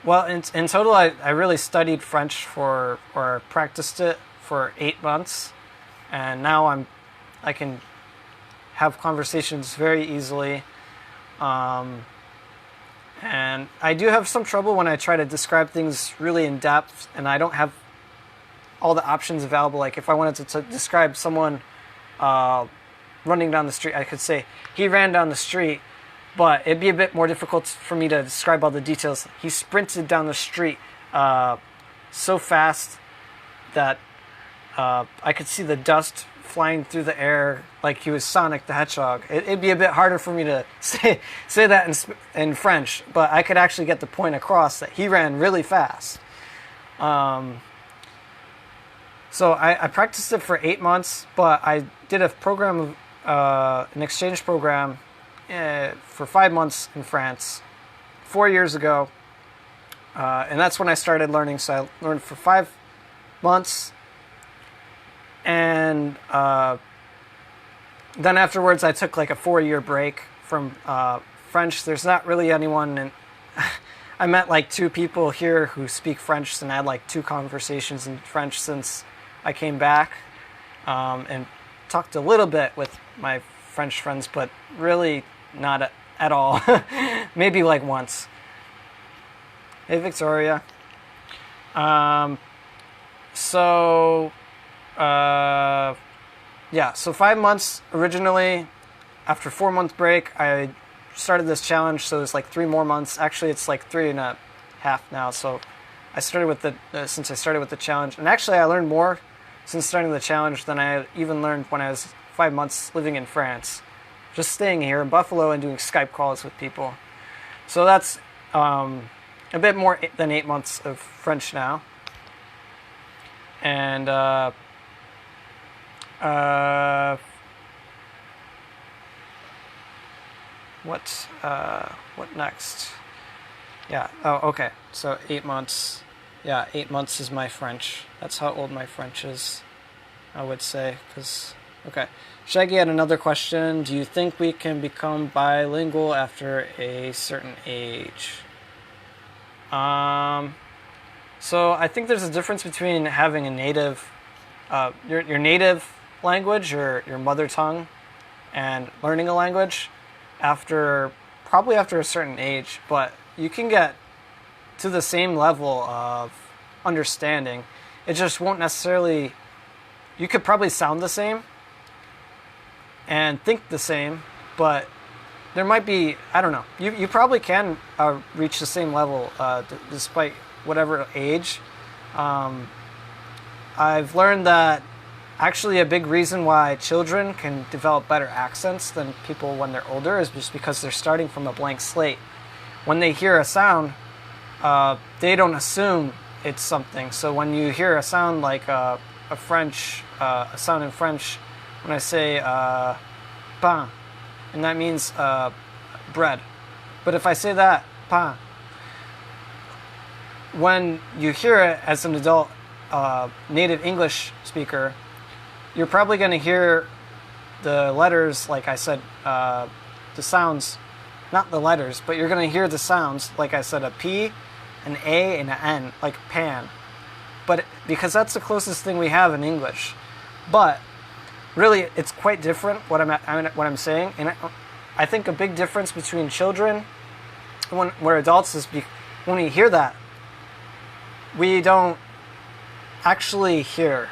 [SPEAKER 1] Well, in total, I really studied French or practiced it for 8 months. And now I can have conversations very easily. And I do have some trouble when I try to describe things really in depth and I don't have all the options available. Like if I wanted to describe someone running down the street, I could say, he ran down the street, but it'd be a bit more difficult for me to describe all the details. He sprinted down the street so fast that I could see the dust flying through the air like he was Sonic the Hedgehog. It'd be a bit harder for me to say that in French, but I could actually get the point across that he ran really fast. So I practiced it for 8 months, but I did a program, an exchange program for 5 months in France 4 years ago. And that's when I started learning. So I learned for 5 months. And then afterwards I took like a 4-year break from French. There's not really anyone in... I met like 2 people here who speak French, and I had like 2 conversations in French since I came back, and talked a little bit with my French friends, but really not at all. Maybe like once. Hey, Victoria. So 5 months originally. After 4-month break, I started this challenge, so it's like 3 more months. Actually, it's like 3.5 now. So I started with since I started with the challenge, and actually I learned more since starting the challenge than I even learned when I was 5 months living in France, just staying here in Buffalo and doing Skype calls with people. So that's a bit more than 8 months of French now. And what next? Yeah. Oh, okay. So 8 months. Yeah, 8 months is my French. That's how old my French is, I would say. Okay. Shaggy had another question. Do you think we can become bilingual after a certain age? So I think there's a difference between having a native, your native language, your mother tongue, and learning a language probably after a certain age. But you can get to the same level of understanding. It just won't necessarily... You could probably sound the same and think the same, but there might be... I don't know. You probably can reach the same level despite whatever age. I've learned that actually a big reason why children can develop better accents than people when they're older is just because they're starting from a blank slate. When they hear a sound, they don't assume it's something. So when you hear a sound like a sound in French, when I say pain, and that means bread. But if I say that, pain, when you hear it as an adult native English speaker, you're probably going to hear the letters, like I said, the sounds, not the letters, but you're going to hear the sounds, like I said, a P, an A, and an N, like pan. But because that's the closest thing we have in English. But really, it's quite different what I'm saying. And I think a big difference between children and we're adults is when we hear that, we don't actually hear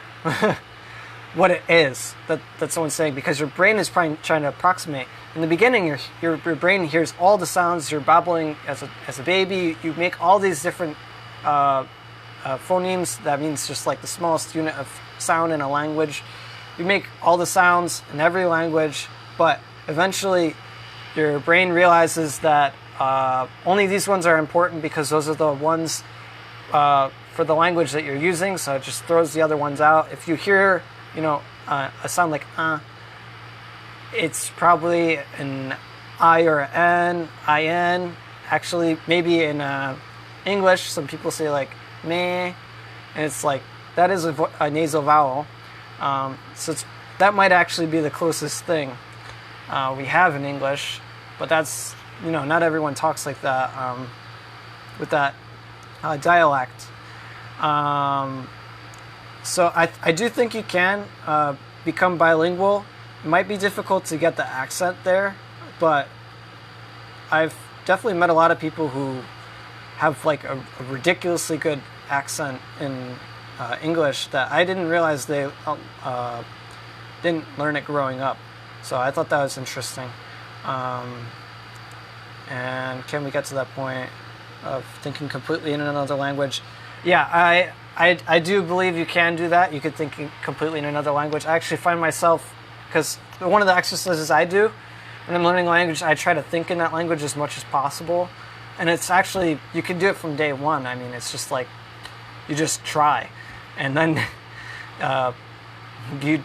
[SPEAKER 1] what it is that someone's saying, because your brain is trying to approximate. In the beginning, your brain hears all the sounds. You're babbling as a baby. You make all these different phonemes. That means just like the smallest unit of sound in a language. You make all the sounds in every language, but eventually your brain realizes that only these ones are important because those are the ones for the language that you're using, so it just throws the other ones out. If you hear, a sound like it's probably an I or an N, IN. Actually, maybe in English, some people say like meh, and it's like, that is a nasal vowel. So that might actually be the closest thing. we have in English, but that's, not everyone talks like that with that dialect. So I do think you can become bilingual. It might be difficult to get the accent there, but I've definitely met a lot of people who have like a ridiculously good accent in English that I didn't realize they didn't learn it growing up. So I thought that was interesting. And can we get to that point of thinking completely in another language? Yeah, I do believe you can do that. You could think completely in another language. I actually find myself, because one of the exercises I do when I'm learning a language, I try to think in that language as much as possible. And it's actually, you can do it from day one. I mean, it's just like, you just try. And then you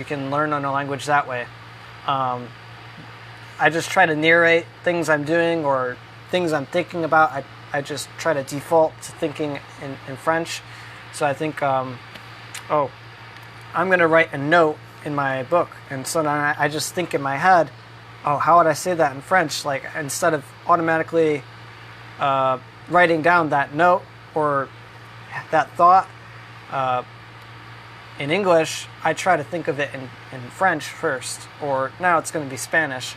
[SPEAKER 1] can learn on a language that way. I just try to narrate things I'm doing or things I'm thinking about. I just try to default to thinking in French. So I think, I'm going to write a note in my book. And so then I just think in my head, how would I say that in French? Like, instead of automatically writing down that note or that thought in English, I try to think of it in French first, or now it's going to be Spanish.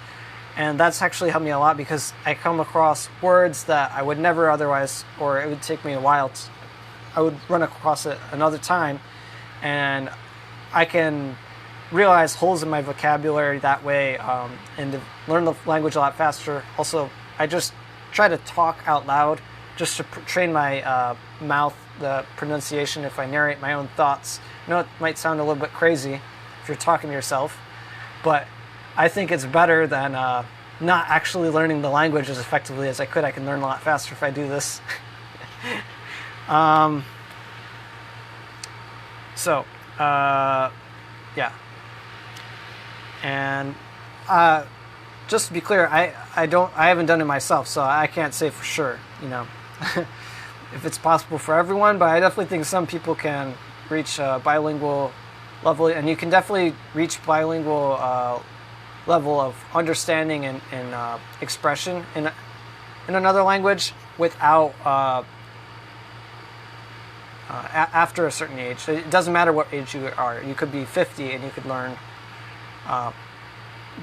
[SPEAKER 1] And that's actually helped me a lot because I come across words that I would never otherwise, or it would take me a while I would run across it another time, and I can realize holes in my vocabulary that way, and to learn the language a lot faster. Also, I just try to talk out loud just to train my mouth, the pronunciation, if I narrate my own thoughts. I know it might sound a little bit crazy if you're talking to yourself, but I think it's better than not actually learning the language as effectively as I could. I can learn a lot faster if I do this. Yeah. And just to be clear, I haven't done it myself, so I can't say for sure, if it's possible for everyone, but I definitely think some people can reach bilingual level, and you can definitely reach bilingual level of understanding and expression in another language without after a certain age. It doesn't matter what age you are. You could be 50 and you could learn,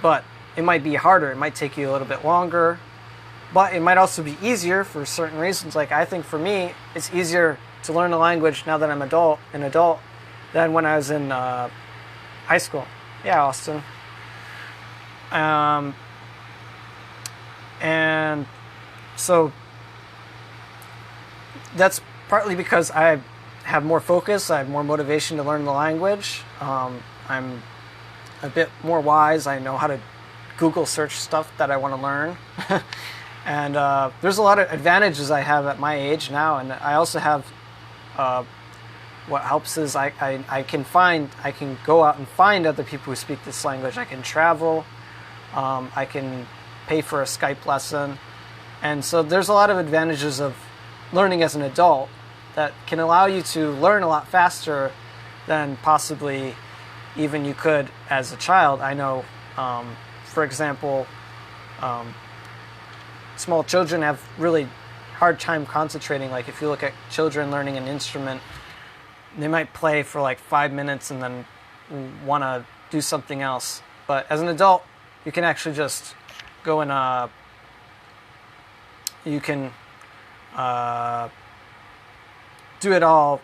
[SPEAKER 1] but it might be harder. It might take you a little bit longer, but it might also be easier for certain reasons. Like, I think for me, it's easier to learn a language now that I'm an adult than when I was in high school. Yeah, Austin. And so that's partly because I have more focus, I have more motivation to learn the language. I'm a bit more wise. I know how to Google search stuff that I want to learn. And there's a lot of advantages I have at my age now, and I also have what helps is I can go out and find other people who speak this language. I can travel. I can pay for a Skype lesson. And so there's a lot of advantages of learning as an adult that can allow you to learn a lot faster than possibly even you could as a child. I know, for example, small children have really hard time concentrating. Like, if you look at children learning an instrument, they might play for like 5 minutes and then want to do something else. But as an adult, you can actually just go and you can do it all.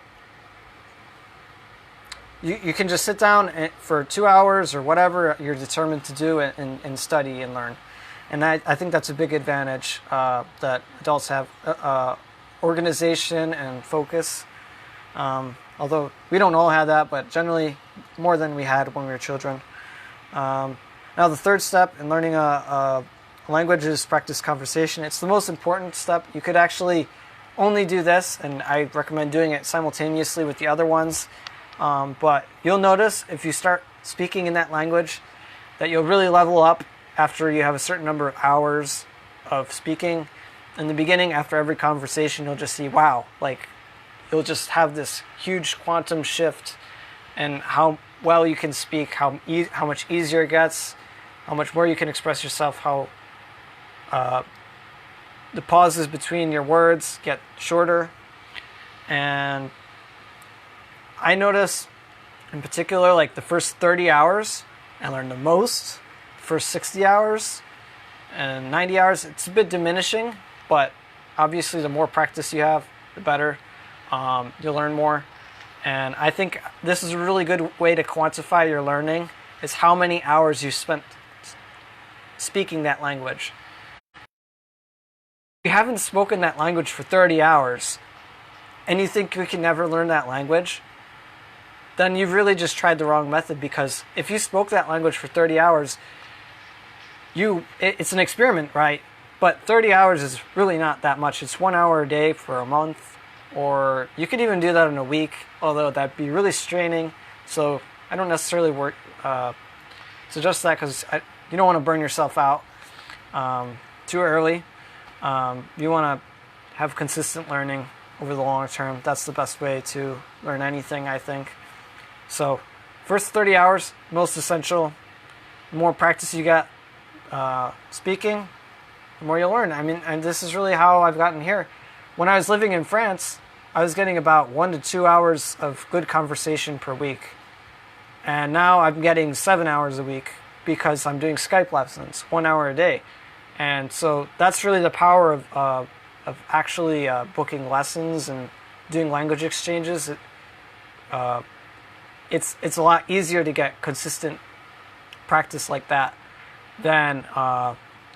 [SPEAKER 1] You can just sit down for 2 hours or whatever you're determined to do and study and learn. And I think that's a big advantage that adults have, organization and focus. Although we don't all have that, but generally more than we had when we were children. Now, the third step in learning a language is practice conversation. It's the most important step. You could actually only do this, and I recommend doing it simultaneously with the other ones. But you'll notice if you start speaking in that language that you'll really level up after you have a certain number of hours of speaking. In the beginning, after every conversation, you'll just see, wow, like, you'll just have this huge quantum shift in how well you can speak, how much easier it gets, how much more you can express yourself, how the pauses between your words get shorter. And I notice in particular, like the first 30 hours, I learn the most. The first 60 hours and 90 hours, it's a bit diminishing, but obviously the more practice you have, the better. You'll learn more. And I think this is a really good way to quantify your learning, is how many hours you spent speaking that language. If you haven't spoken that language for 30 hours, and you think you can never learn that language, then you've really just tried the wrong method, because if you spoke that language for 30 hours, it's an experiment, right? But 30 hours is really not that much. It's 1 hour a day for a month, or you could even do that in a week, although that'd be really straining. So I don't necessarily suggest that, because you don't want to burn yourself out too early. You want to have consistent learning over the long term. That's the best way to learn anything, I think. So first 30 hours, most essential. The more practice you get speaking, the more you'll learn. I mean, and this is really how I've gotten here. When I was living in France, I was getting about 1 to 2 hours of good conversation per week. And now I'm getting 7 hours a week because I'm doing Skype lessons, 1 hour a day. And so that's really the power of actually booking lessons and doing language exchanges. It's a lot easier to get consistent practice like that than,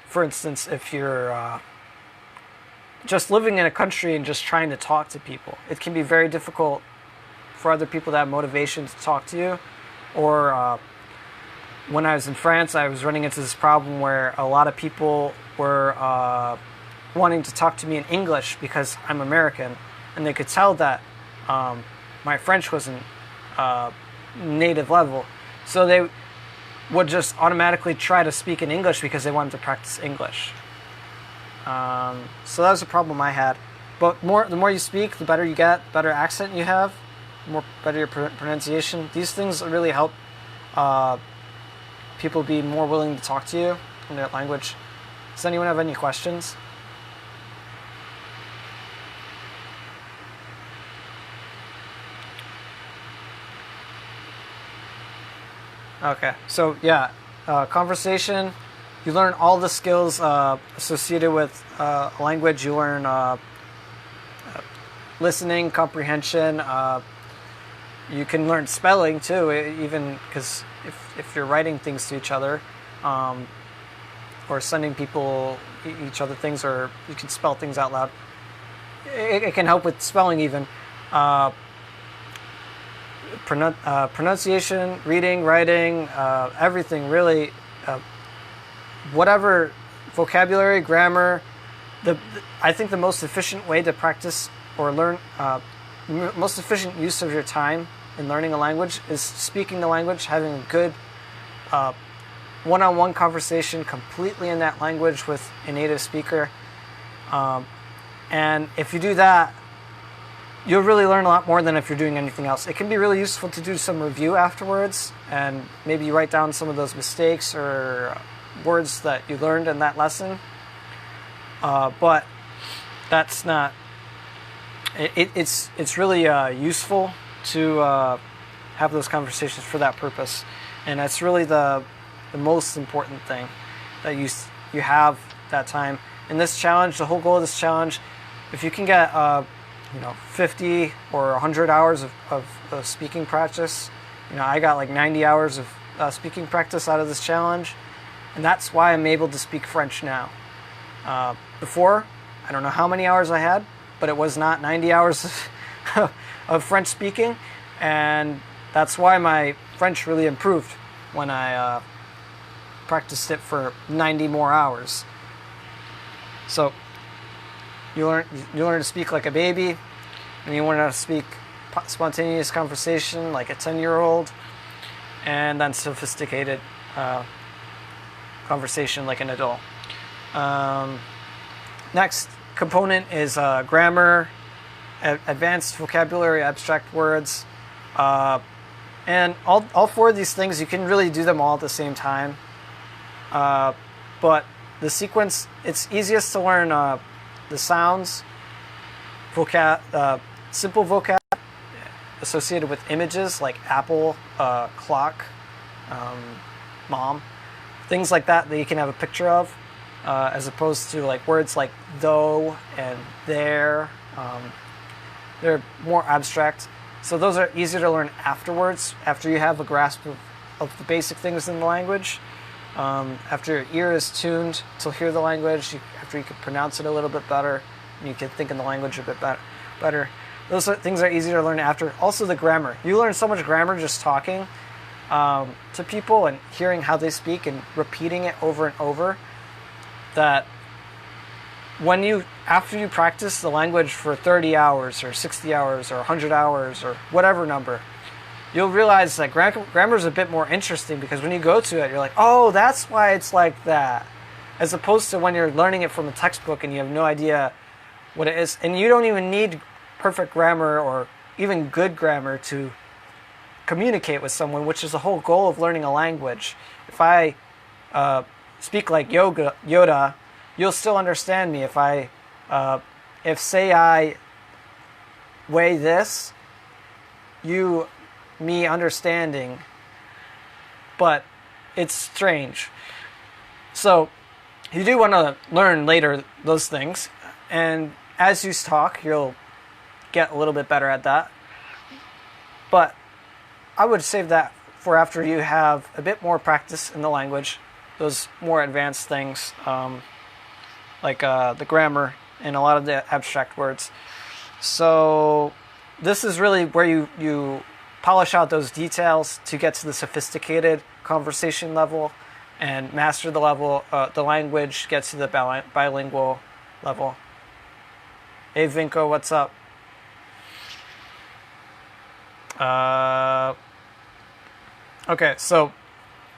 [SPEAKER 1] for instance, if you're just living in a country and just trying to talk to people. It can be very difficult for other people to have motivation to talk to you. Or when I was in France, I was running into this problem where a lot of people were wanting to talk to me in English because I'm American, and they could tell that my French wasn't native level. So they would just automatically try to speak in English because they wanted to practice English. So that was a problem I had. But the more you speak, the better you get, the better accent you have, the better your pronunciation. These things really help people be more willing to talk to you in their language. Does anyone have any questions? Okay, so yeah, conversation. You learn all the skills associated with a language. You learn listening, comprehension. You can learn spelling too, even because if you're writing things to each other, or sending people each other things, or you can spell things out loud. It can help with spelling even. Pronunciation, reading, writing, everything really. Whatever vocabulary, grammar, I think the most efficient way to practice or learn, most efficient use of your time in learning a language is speaking the language, having a good one-on-one conversation completely in that language with a native speaker. And if you do that, you'll really learn a lot more than if you're doing anything else. It can be really useful to do some review afterwards, and maybe you write down some of those mistakes or words that you learned in that lesson. But that's not. It's really useful to have those conversations for that purpose, and that's really the most important thing, that you have that time. In this challenge, the whole goal of this challenge, if you can get 50 or 100 hours of speaking practice, I got like 90 hours of speaking practice out of this challenge, and that's why I'm able to speak French now. Before, I don't know how many hours I had, but it was not 90 hours of French speaking, and that's why my French really improved when I practiced it for 90 more hours. So you learn to speak like a baby, and you learn how to speak spontaneous conversation like a 10-year-old, and then sophisticated conversation like an adult. Next component is grammar, advanced vocabulary, abstract words, and all four of these things, you can really do them all at the same time. but the sequence, it's easiest to learn the sounds, simple vocab associated with images like apple, clock, mom, things like that you can have a picture of, as opposed to like words like though and there. They're more abstract. So those are easier to learn afterwards, after you have a grasp of the basic things in the language. After your ear is tuned to hear the language, after you can pronounce it a little bit better, and you can think in the language a bit better. Those things are easier to learn after. Also the grammar. You learn so much grammar just talking to people and hearing how they speak and repeating it over and over, that after you practice the language for 30 hours or 60 hours or 100 hours or whatever number, you'll realize that grammar is a bit more interesting, because when you go to it, you're like, oh, that's why it's like that. As opposed to when you're learning it from a textbook and you have no idea what it is. And you don't even need perfect grammar or even good grammar to communicate with someone, which is the whole goal of learning a language. If I speak like Yoda, you'll still understand me. If say I weigh this, me understanding, but it's strange. So you do want to learn later those things, and as you talk, you'll get a little bit better at that. But I would save that for after you have a bit more practice in the language, those more advanced things, like the grammar and a lot of the abstract words. So this is really where you polish out those details to get to the sophisticated conversation level and master the language, get to the bilingual level. Hey Vinko, what's up? Okay, so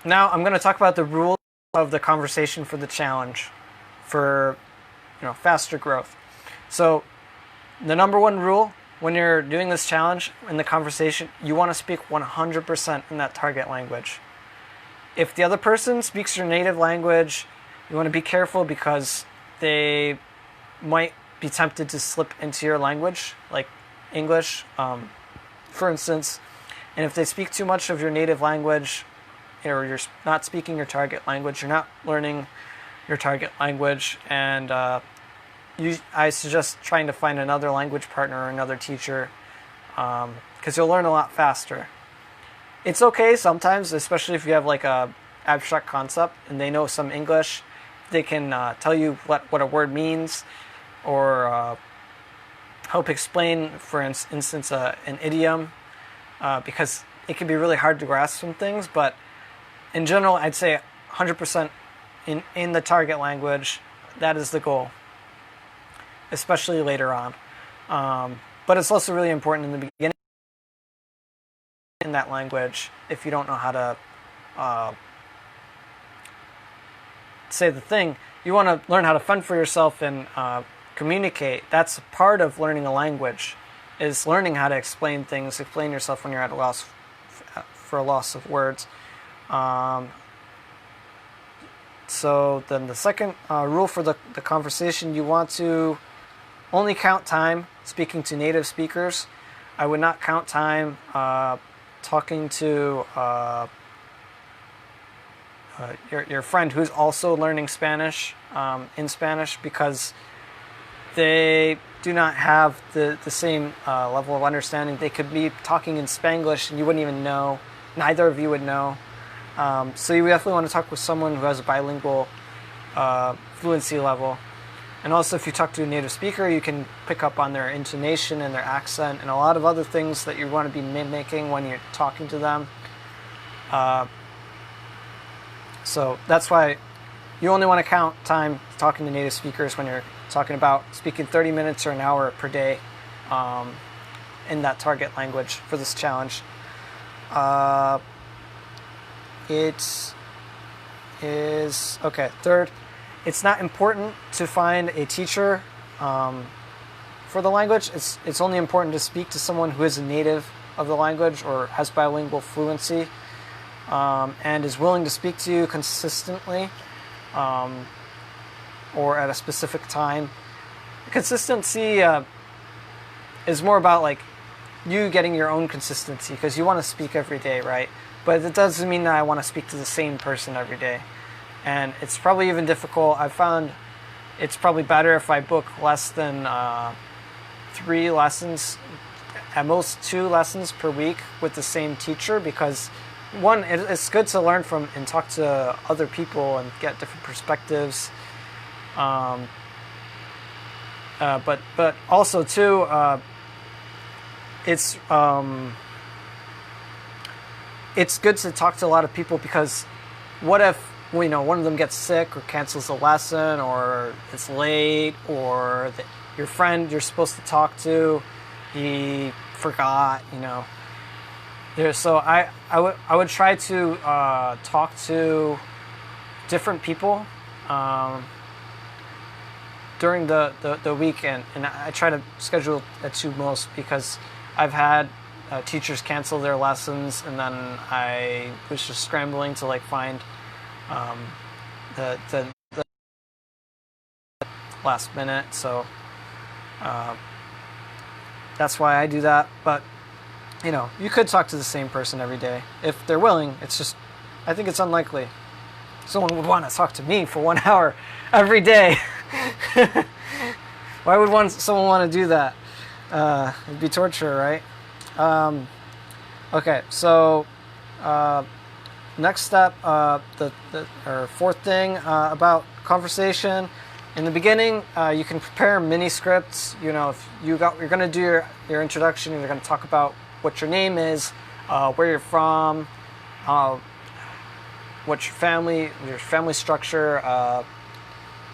[SPEAKER 1] now I'm going to talk about the rules of the conversation for the challenge for faster growth. So the number one rule when you're doing this challenge in the conversation, you want to speak 100% in that target language. If the other person speaks your native language, you want to be careful, because they might be tempted to slip into your language, like English, for instance. And if they speak too much of your native language, or you're not speaking your target language, you're not learning your target language, and I suggest trying to find another language partner or another teacher, because you'll learn a lot faster. It's okay sometimes, especially if you have like a abstract concept and they know some English, they can tell you what a word means, or help explain, for instance, an idiom, because it can be really hard to grasp some things. But in general, I'd say 100% in the target language. That is the goal, especially later on. But it's also really important in the beginning in that language. If you don't know how to say the thing, you want to learn how to fend for yourself and communicate. That's part of learning a language, is learning how to explain things, explain yourself when you're at a loss for a loss of words. So then the second rule for the conversation, you want to only count time speaking to native speakers. I would not count time talking to your friend who's also learning Spanish in Spanish, because they do not have the same level of understanding. They could be talking in Spanglish and you wouldn't even know. Neither of you would know. So you definitely want to talk with someone who has a bilingual fluency level. And also, if you talk to a native speaker, you can pick up on their intonation and their accent and a lot of other things that you want to be mimicking when you're talking to them. So that's why you only want to count time talking to native speakers when you're talking about speaking 30 minutes or an hour per day in that target language for this challenge. It is, okay, third, it's not important to find a teacher for the language. It's only important to speak to someone who is a native of the language or has bilingual fluency. and is willing to speak to you consistently, or at a specific time. Consistency is more about like you getting your own consistency, because you want to speak every day, right? But it doesn't mean that I want to speak to the same person every day. And it's probably even difficult. I've found it's probably better if I book less than 3 lessons, at most 2 lessons per week with the same teacher, because one, it's good to learn from and talk to other people and get different perspectives. But also too, it's good to talk to a lot of people, because what if one of them gets sick or cancels a lesson, or it's late, or your friend you're supposed to talk to, he forgot, So I would try to talk to different people during the weekend, and I try to schedule at 2 most, because I've had teachers cancel their lessons, and then I was just scrambling to find the last minute. So that's why I do that. But you could talk to the same person every day if they're willing. It's just, I think it's unlikely someone would want to talk to me for 1 hour every day. Why would someone want to do that? It'd be torture, right? Okay, so next step, or fourth thing about conversation. In the beginning, you can prepare mini scripts. If you're going to do your introduction, you're going to talk about what your name is, where you're from, what's your family structure,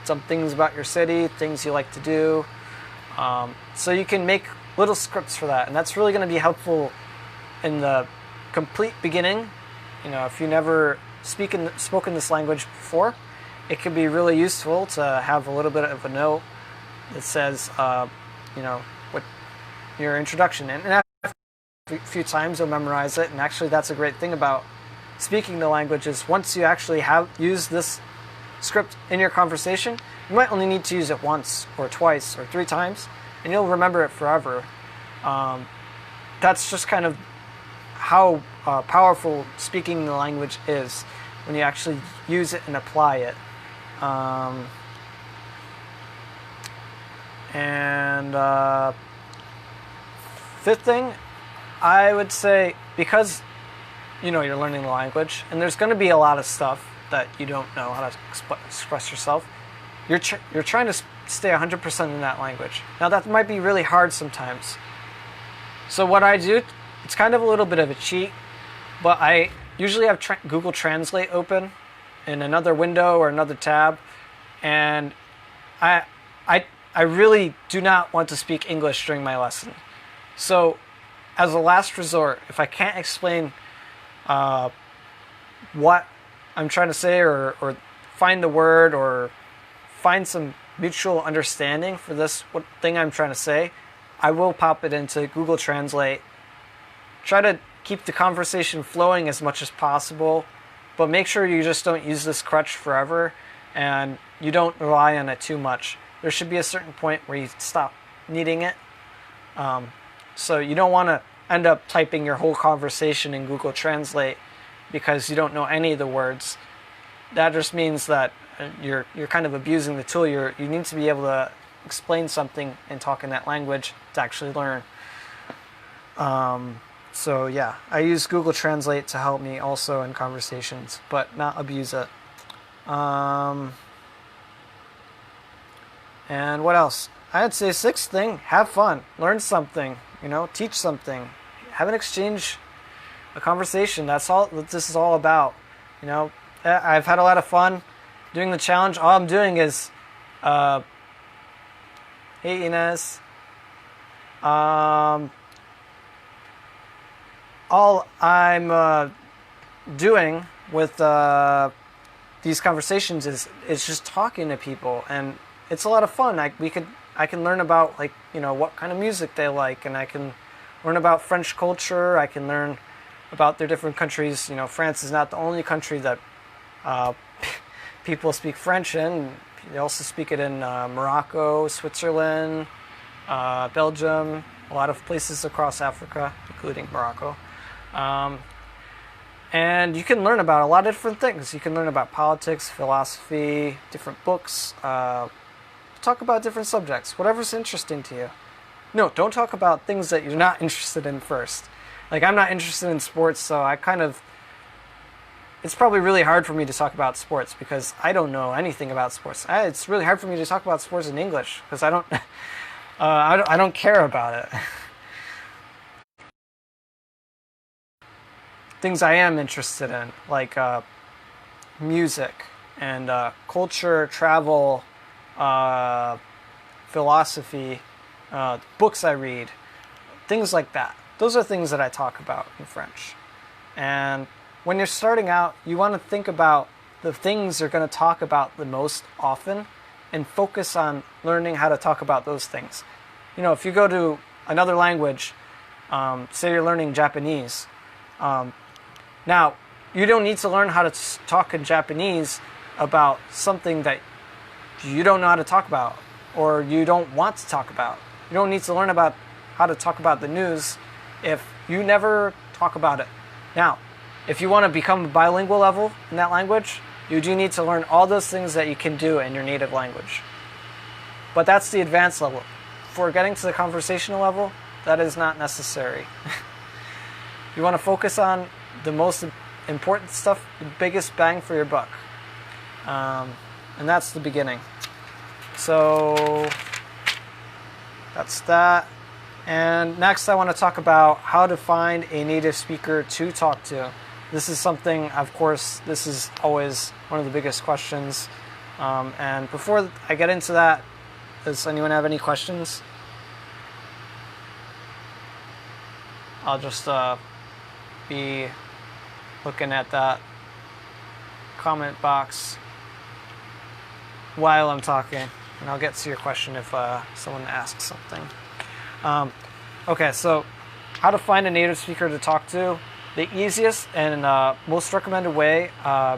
[SPEAKER 1] some things about your city, things you like to do. So you can make little scripts for that, and that's really going to be helpful in the complete beginning. If you never spoken this language before, it can be really useful to have a little bit of a note that says, what your introduction. And after a few times, you'll memorize it. And actually, that's a great thing about speaking the language, is once you actually have used this script in your conversation, you might only need to use it once or twice or 3 times, and you'll remember it forever. That's just kind of how powerful speaking the language is when you actually use it and apply it. And fifth thing, I would say, because you're learning the language, and there's going to be a lot of stuff that you don't know how to express yourself, you're trying to stay 100% in that language. Now that might be really hard sometimes. So what I do, it's kind of a little bit of a cheat, but I usually have Google Translate open in another window or another tab, and I really do not want to speak English during my lesson. So as a last resort, if I can't explain what I'm trying to say, or find the word, or find some mutual understanding for this thing I'm trying to say, I will pop it into Google Translate. Try to keep the conversation flowing as much as possible, but make sure you just don't use this crutch forever, and you don't rely on it too much. There should be a certain point where you stop needing it. So you don't want to end up typing your whole conversation in Google Translate because you don't know any of the words. That just means that you're kind of abusing the tool. You need to be able to explain something and talk in that language to actually learn. So yeah, I use Google Translate to help me also in conversations, but not abuse it. And what else? I'd say sixth thing, have fun, learn something, teach something, have an exchange, a conversation. That's all that this is all about. I've had a lot of fun doing the challenge. All I'm doing is, hey Inez, all I'm doing with these conversations is just talking to people, and it's a lot of fun. I can learn about what kind of music they like, and I can learn about French culture. I can learn about their different countries. France is not the only country that people speak French in. They also speak it in Morocco, Switzerland, Belgium, a lot of places across Africa, including Morocco. And you can learn about a lot of different things. You can learn about politics, philosophy, different books, talk about different subjects, whatever's interesting to you. No, don't talk about things that you're not interested in first. Like, I'm not interested in sports, so it's probably really hard for me to talk about sports because I don't know anything about sports. It's really hard for me to talk about sports in English because I don't care about it. Things I am interested in, like music and culture, travel, philosophy, books I read, things like that. Those are things that I talk about in French. And when you're starting out, you want to think about the things you're going to talk about the most often and focus on learning how to talk about those things. If you go to another language, say you're learning Japanese, now, you don't need to learn how to talk in Japanese about something that you don't know how to talk about or you don't want to talk about. You don't need to learn about how to talk about the news if you never talk about it. Now, if you want to become a bilingual level in that language, you do need to learn all those things that you can do in your native language. But that's the advanced level. For getting to the conversational level, that is not necessary. You want to focus on the most important stuff, the biggest bang for your buck. And that's the beginning. So that's that. And next I want to talk about how to find a native speaker to talk to. This is something, of course, this is always one of the biggest questions. And before I get into that, does anyone have any questions? I'll just be looking at that comment box while I'm talking, and I'll get to your question if someone asks something. Okay, so how to find a native speaker to talk to. The easiest and most recommended way,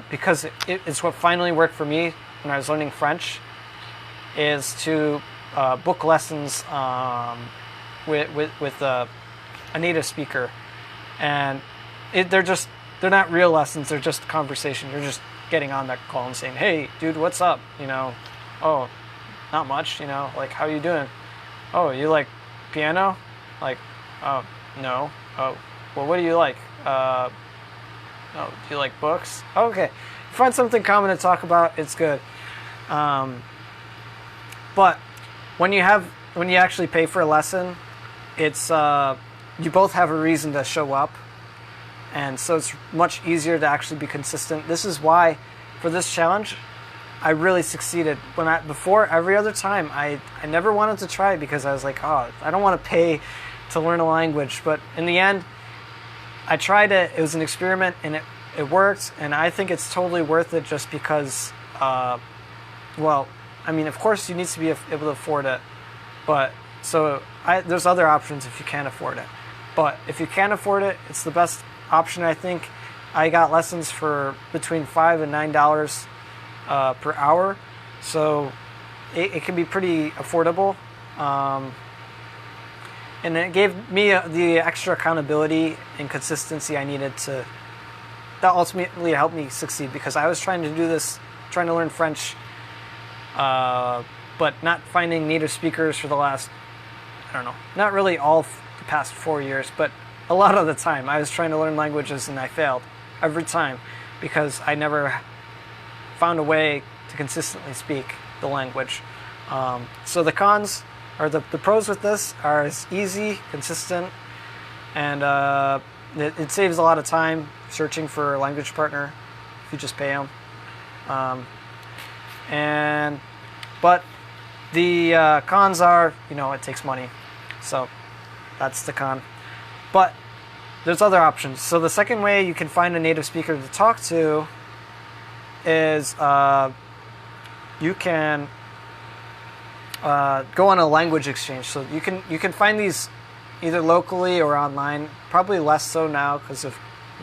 [SPEAKER 1] because it's what finally worked for me when I was learning French, is to book lessons with a native speaker. And they're not real lessons, they're just conversation. You're just getting on that call and saying, hey, dude, what's up? Oh, not much, like, how you doing? Oh, you like piano? Like, oh, no. Oh, well, what do you like? Oh, do you like books? Okay. Find something common to talk about, it's good. But when you actually pay for a lesson, it's you both have a reason to show up. And so it's much easier to actually be consistent. This is why, for this challenge, I really succeeded. Before, every other time, I never wanted to try because I was like, oh, I don't want to pay to learn a language. But in the end, I tried it. It was an experiment, and it worked. And I think it's totally worth it just because, well, I mean, of course, you need to be able to afford it. But there's other options if you can't afford it. But if you can't afford it, it's the best option, I think. I got lessons for between $5 and $9 per hour, so it can be pretty affordable, and it gave me the extra accountability and consistency I needed that ultimately helped me succeed, because I was trying to do this, trying to learn French, but not finding native speakers for the last, I don't know, not really all the past 4 years, but a lot of the time. I was trying to learn languages and I failed every time because I never found a way to consistently speak the language. So the cons, or the pros with this, are it's easy, consistent, and it saves a lot of time searching for a language partner if you just pay them. But the cons are, it takes money. So that's the con. But there's other options. So the second way you can find a native speaker to talk to is you can go on a language exchange. So you can find these either locally or online. Probably less so now because of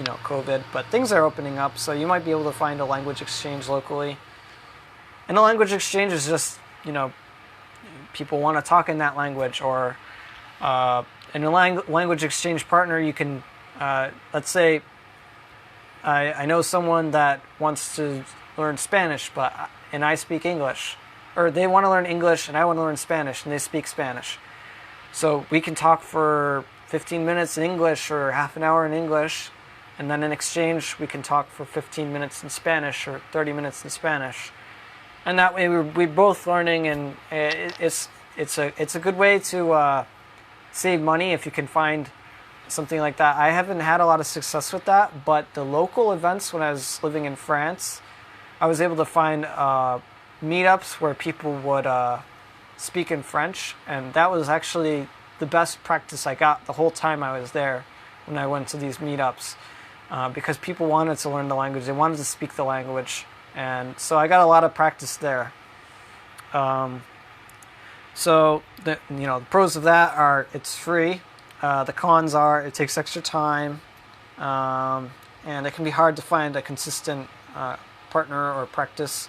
[SPEAKER 1] COVID, but things are opening up, so you might be able to find a language exchange locally. And a language exchange is just, people want to talk in that language, or in a language exchange partner, you can, let's say, I know someone that wants to learn Spanish, and I speak English, or they want to learn English and I want to learn Spanish, and they speak Spanish. So we can talk for 15 minutes in English or half an hour in English, and then in exchange we can talk for 15 minutes in Spanish or 30 minutes in Spanish. And that way we're both learning, and it's a good way to save money if you can find something like that. I haven't had a lot of success with that, but the local events when I was living in France, I was able to find meetups where people would speak in French, and that was actually the best practice I got the whole time I was there when I went to these meetups, because people wanted to learn the language, they wanted to speak the language, and so I got a lot of practice there. So the pros of that are it's free. The cons are it takes extra time, and it can be hard to find a consistent partner or practice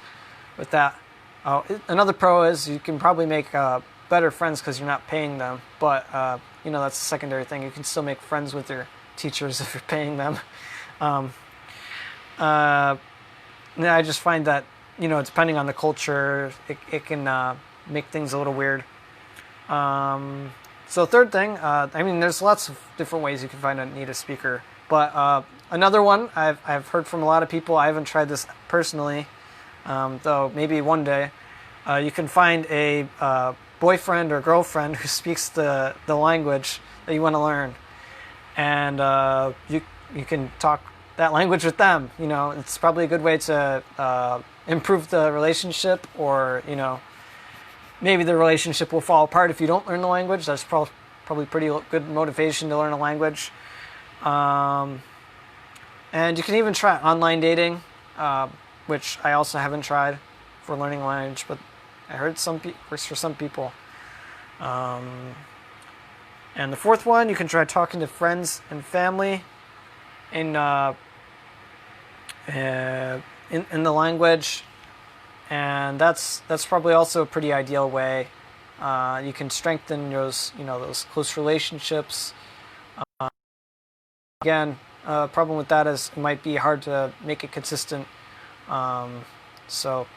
[SPEAKER 1] with that. Another pro is you can probably make better friends because you're not paying them, but that's a secondary thing. You can still make friends with your teachers if you're paying them. I just find that depending on the culture, it can make things a little weird. So third thing, there's lots of different ways you can find a native speaker, but another one I've heard from a lot of people. I haven't tried this personally, though maybe one day. You can find a boyfriend or girlfriend who speaks the language that you want to learn, and you can talk that language with them. It's probably a good way to improve the relationship, or maybe the relationship will fall apart if you don't learn the language. That's probably pretty good motivation to learn a language. And you can even try online dating, which I also haven't tried for learning a language, but I heard works for some people. And the fourth one, you can try talking to friends and family in the language. And that's probably also a pretty ideal way. You can strengthen those close relationships. Again, problem with that is it might be hard to make it consistent. So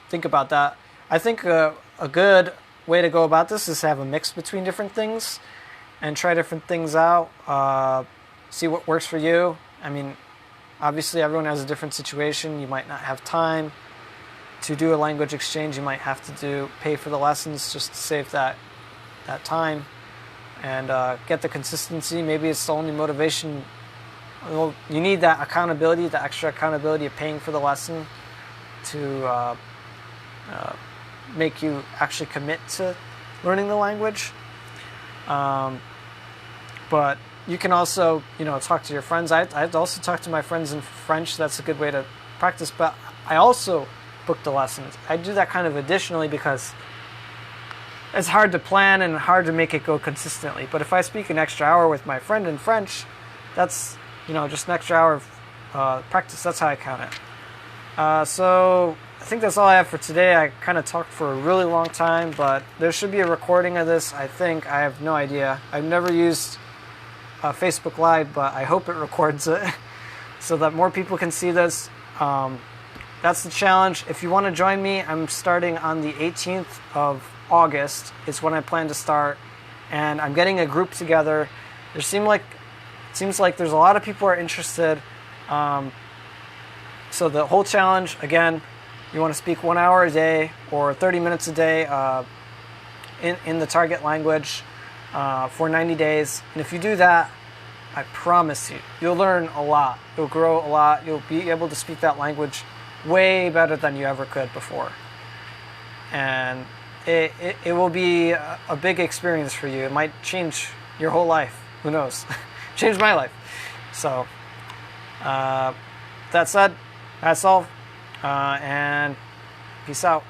[SPEAKER 1] think about that. I think a good way to go about this is to have a mix between different things and try different things out. See what works for you. Obviously, everyone has a different situation. You might not have time to do a language exchange. You might have to pay for the lessons just to save that time and get the consistency. Maybe it's the only motivation. Well, you need that accountability, the extra accountability of paying for the lesson to make you actually commit to learning the language. But you can also, talk to your friends. I'd also talk to my friends in French. That's a good way to practice. But I also book the lessons. I do that kind of additionally because it's hard to plan and hard to make it go consistently. But if I speak an extra hour with my friend in French, that's, just an extra hour of practice. That's how I count it. So I think that's all I have for today. I kind of talked for a really long time, but there should be a recording of this, I think. I have no idea. I've never used Facebook Live, but I hope it records it so that more people can see this. That's the challenge. If you want to join me, I'm starting on the 18th of August is when I plan to start, and I'm getting a group together. It seems like there's a lot of people who are interested. So the whole challenge, again, you want to speak 1 hour a day or 30 minutes a day in the target language for 90 days. And if you do that, I promise you'll learn a lot. You'll grow a lot. You'll be able to speak that language way better than you ever could before. And it will be a big experience for you. It might change your whole life. Who knows? Changed my life. So, that said, that's all. And peace out.